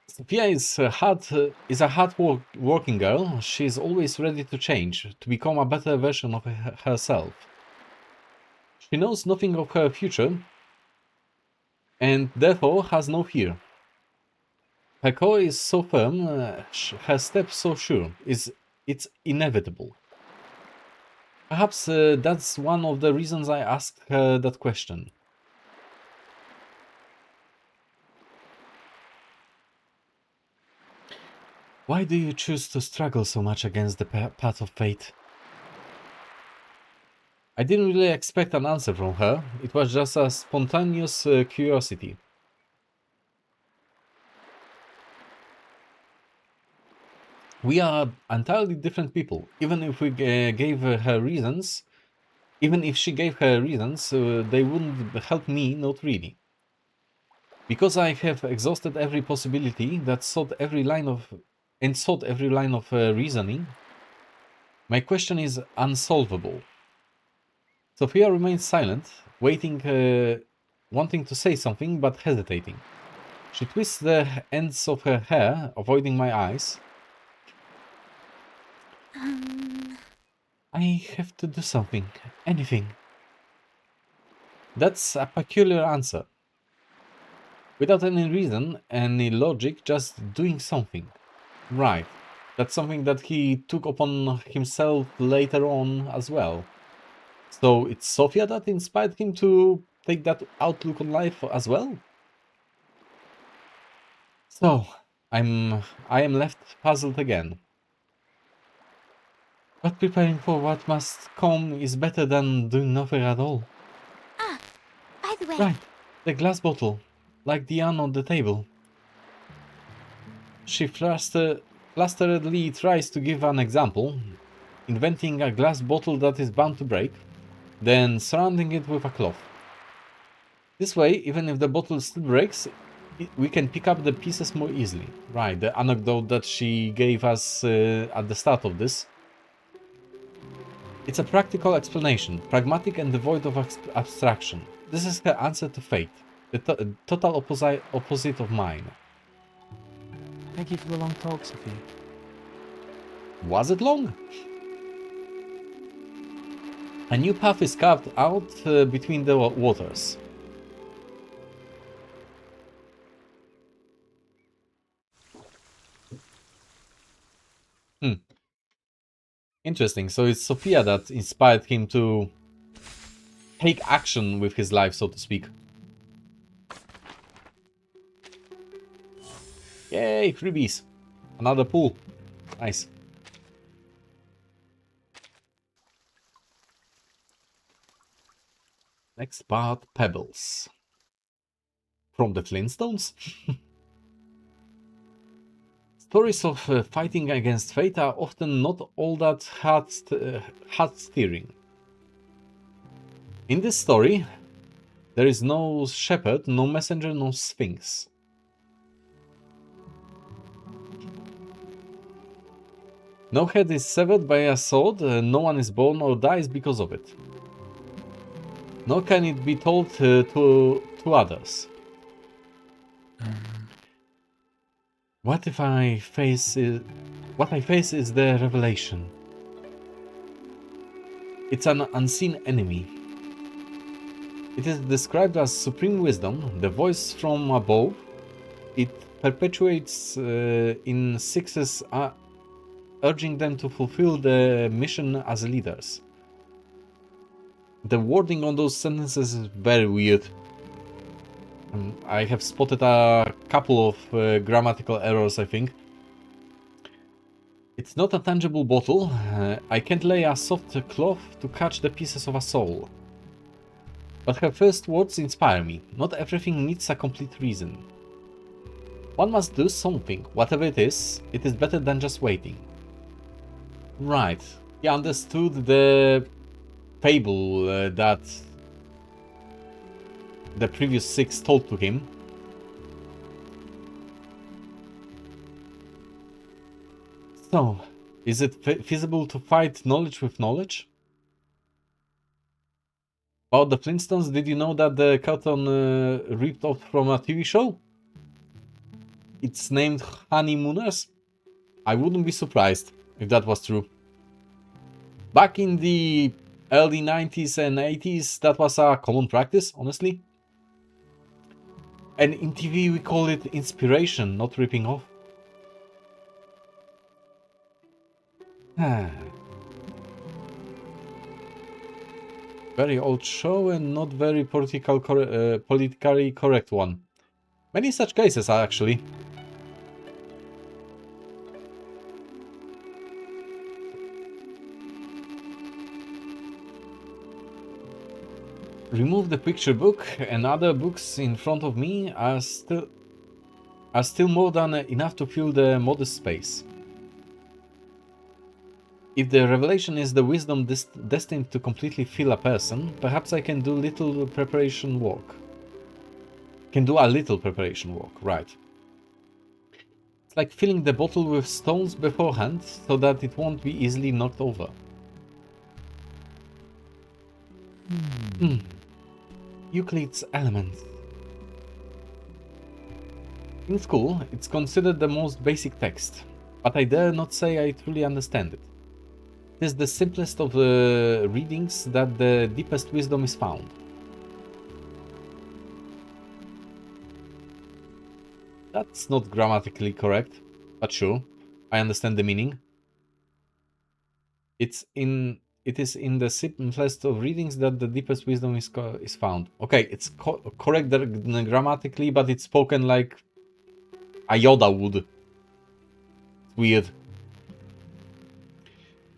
A: Sophia is a hard working girl. She is always ready to change, to become a better version of herself. She knows nothing of her future, and therefore has no fear. Her core is so firm, her steps so sure. It's inevitable. Perhaps that's one of the reasons I asked her that question. Why do you choose to struggle so much against the path of fate? I didn't really expect an answer from her. It was just a spontaneous curiosity. We are entirely different people. Even if we gave her reasons, even if she gave her reasons, they wouldn't help me, not really. Because I have exhausted every possibility that sought every line of reasoning, my question is unsolvable. Sophia remains silent, waiting, wanting to say something, but hesitating. She twists the ends of her hair, avoiding my eyes. I have to do something. Anything. That's a peculiar answer. Without any reason, any logic, just doing something. Right. That's something that he took upon himself later on as well. So it's Sophia that inspired him to take that outlook on life as well? So, I am left puzzled again. But preparing for what must come is better than doing nothing at all.
C: By the way,
A: Right, the glass bottle, like the one on the table. She flusteredly tries to give an example, inventing a glass bottle that is bound to break, then surrounding it with a cloth. This way, even if the bottle still breaks, we can pick up the pieces more easily. Right, the anecdote that she gave us at the start of this. It's a practical explanation, pragmatic and devoid of abstraction. This is her answer to fate, the total opposite of mine.
D: Thank you for the long talk, Sophia.
A: Was it long? A new path is carved out between the waters. Interesting. So it's Sophia that inspired him to take action with his life, so to speak. Yay, freebies. Another pool. Nice. Next part, Pebbles. From the Flintstones? Stories of fighting against fate are often not all that heart-stirring. In this story, there is no shepherd, no messenger, no sphinx. No head is severed by a sword, no one is born or dies because of it. Nor can it be told to others. What I face is the revelation. It's an unseen enemy. It is described as supreme wisdom, the voice from above. It perpetuates in sixes, urging them to fulfill the mission as leaders. The wording on those sentences is very weird. I have spotted a couple of grammatical errors, I think. It's not a tangible bottle. I can't lay a soft cloth to catch the pieces of a soul. But her first words inspire me. Not everything needs a complete reason. One must do something. Whatever it is better than just waiting. Right. He understood the fable that the previous 6 told to him. So, is it feasible to fight knowledge with knowledge? About the Flintstones, did you know that the cartoon ripped off from a TV show? It's named Honeymooners? I wouldn't be surprised if that was true. Back in the early 90s and 80s, that was a common practice, honestly. And in TV we call it inspiration, not ripping off. Very old show and not very politically correct one. Many such cases are actually. Remove the picture book and other books in front of me are still more than enough to fill the modest space. If the revelation is the wisdom destined to completely fill a person, perhaps I can do a little preparation work, right. It's like filling the bottle with stones beforehand so that it won't be easily knocked over. Euclid's Elements. In school, it's considered the most basic text, but I dare not say I truly understand it. It is the simplest of the readings that the deepest wisdom is found. That's not grammatically correct, but sure, I understand the meaning. It is in the simplest of readings that the deepest wisdom is found. Okay, it's correct grammatically, but it's spoken like a Yoda would. Weird.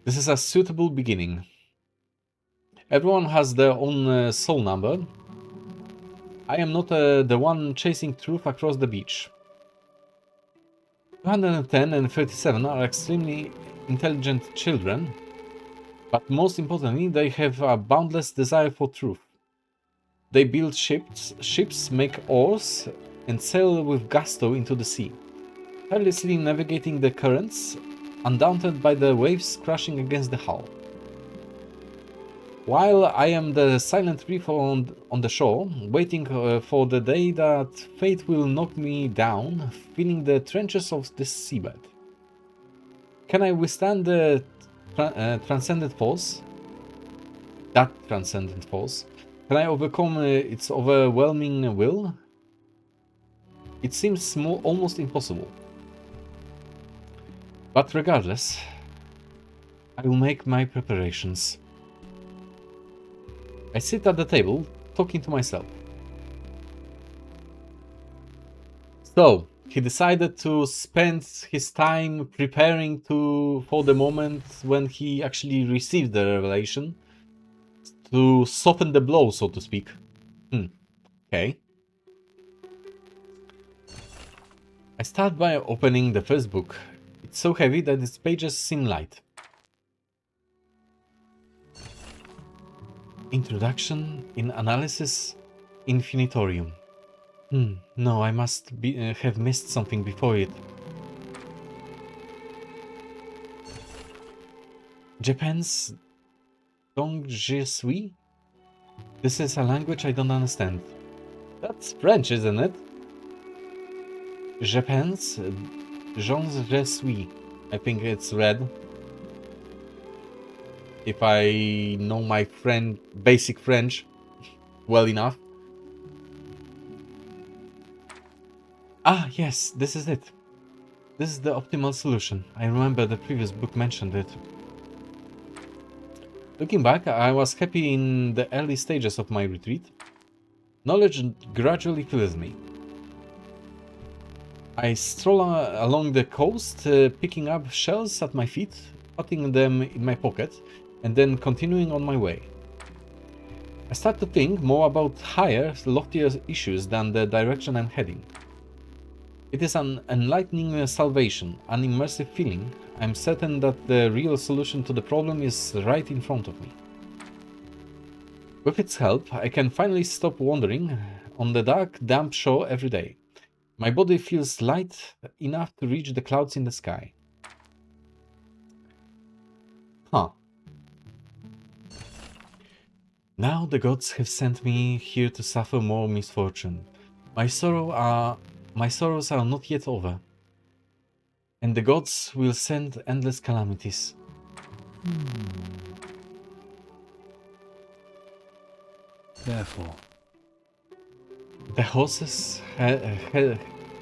A: This is a suitable beginning. Everyone has their own soul number. I am not the one chasing truth across the beach. 210 and 37 are extremely intelligent children. But most importantly, they have a boundless desire for truth. They build ships, make oars, and sail with gusto into the sea, tirelessly navigating the currents, undaunted by the waves crashing against the hull. While I am the silent reef on the shore, waiting for the day that fate will knock me down, feeling the trenches of this seabed. Can I withstand the transcendent force? That transcendent force? Can I overcome its overwhelming will? It seems almost impossible. But regardless, I will make my preparations. I sit at the table, talking to myself. So, he decided to spend his time preparing for the moment when he actually received the revelation, to soften the blow, so to speak. Okay. I start by opening the first book. It's so heavy that its pages seem light. Introduction in Analysis Infinitorium. No, I must have missed something before it. Japan's Dongjesui? This is a language I don't understand. That's French, isn't it? Japan's Dongjesui. I think it's red. If I know my basic French well enough. Ah, yes, this is it. This is the optimal solution. I remember the previous book mentioned it. Looking back, I was happy in the early stages of my retreat. Knowledge gradually fills me. I stroll along the coast, picking up shells at my feet, putting them in my pocket, and then continuing on my way. I start to think more about higher, loftier issues than the direction I'm heading. It is an enlightening salvation, an immersive feeling. I'm certain that the real solution to the problem is right in front of me. With its help, I can finally stop wandering on the dark, damp shore every day. My body feels light enough to reach the clouds in the sky. Now the gods have sent me here to suffer more misfortune. My sorrows are not yet over. And the gods will send endless calamities.
B: Therefore,
A: the horses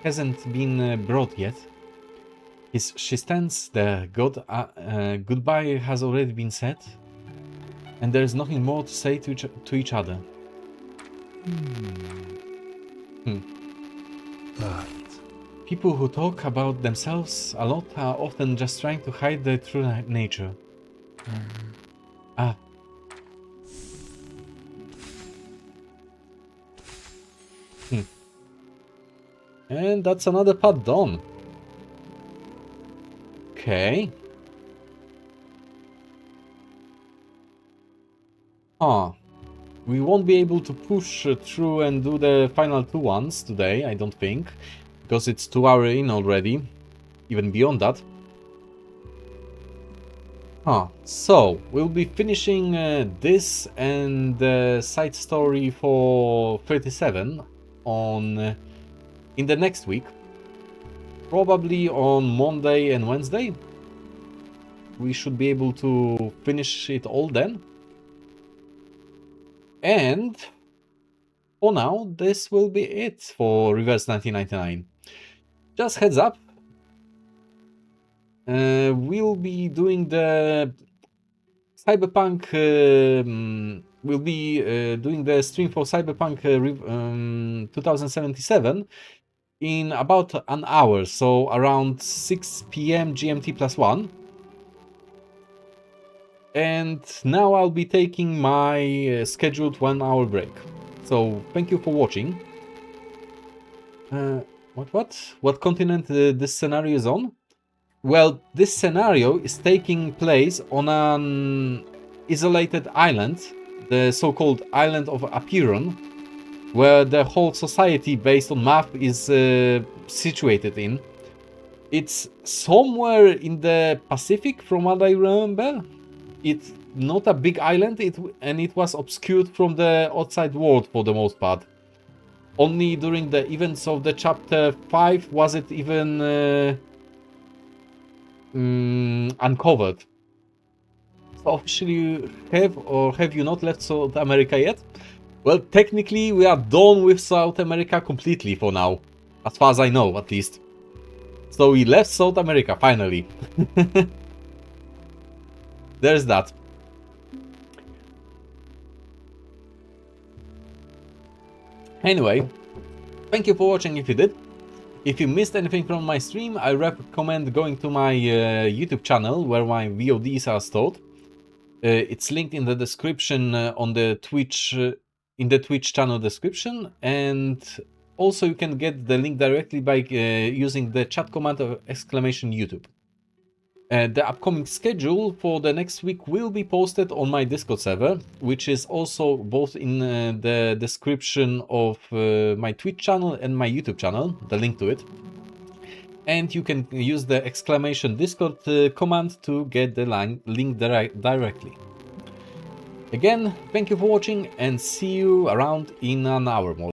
A: hasn't been brought yet. She stands there. Goodbye has already been said. And there is nothing more to say to each other.
B: But
A: people who talk about themselves a lot are often just trying to hide their true nature. And that's another part done. Okay. We won't be able to push through and do the final two ones today, I don't think, because it's 2 hours in already, even beyond that. So we'll be finishing this and the side story for 37 in the next week, probably on Monday and Wednesday. We should be able to finish it all then. And for now, this will be it for Reverse 1999. Just heads up, we'll be doing the Cyberpunk. We'll be doing the stream for Cyberpunk 2077 in about an hour, so around 6 PM GMT +1. And now I'll be taking my scheduled 1 hour break. So thank you for watching. What continent this scenario is on? Well, this scenario is taking place on an isolated island, the so-called island of Apiron, where the whole society based on map is situated in. It's somewhere in the Pacific, from what I remember. it's not a big island, and it was obscured from the outside world for the most part. Only during the events of the chapter 5 was it even uncovered. So officially, have you not left South America yet? Well, technically we are done with South America completely for now, as far as I know, at least. So we left South America finally. There's that. Anyway, thank you for watching if you did. If you missed anything from my stream, I recommend going to my YouTube channel where my VODs are stored. It's linked in the description on the Twitch, in the Twitch channel description, and also you can get the link directly by using the chat command of !YouTube. The upcoming schedule for the next week will be posted on my Discord server, which is also both in the description of my Twitch channel and my YouTube channel, the link to it. And you can use the !Discord command to get the link directly. Again, thank you for watching and see you around in an hour more.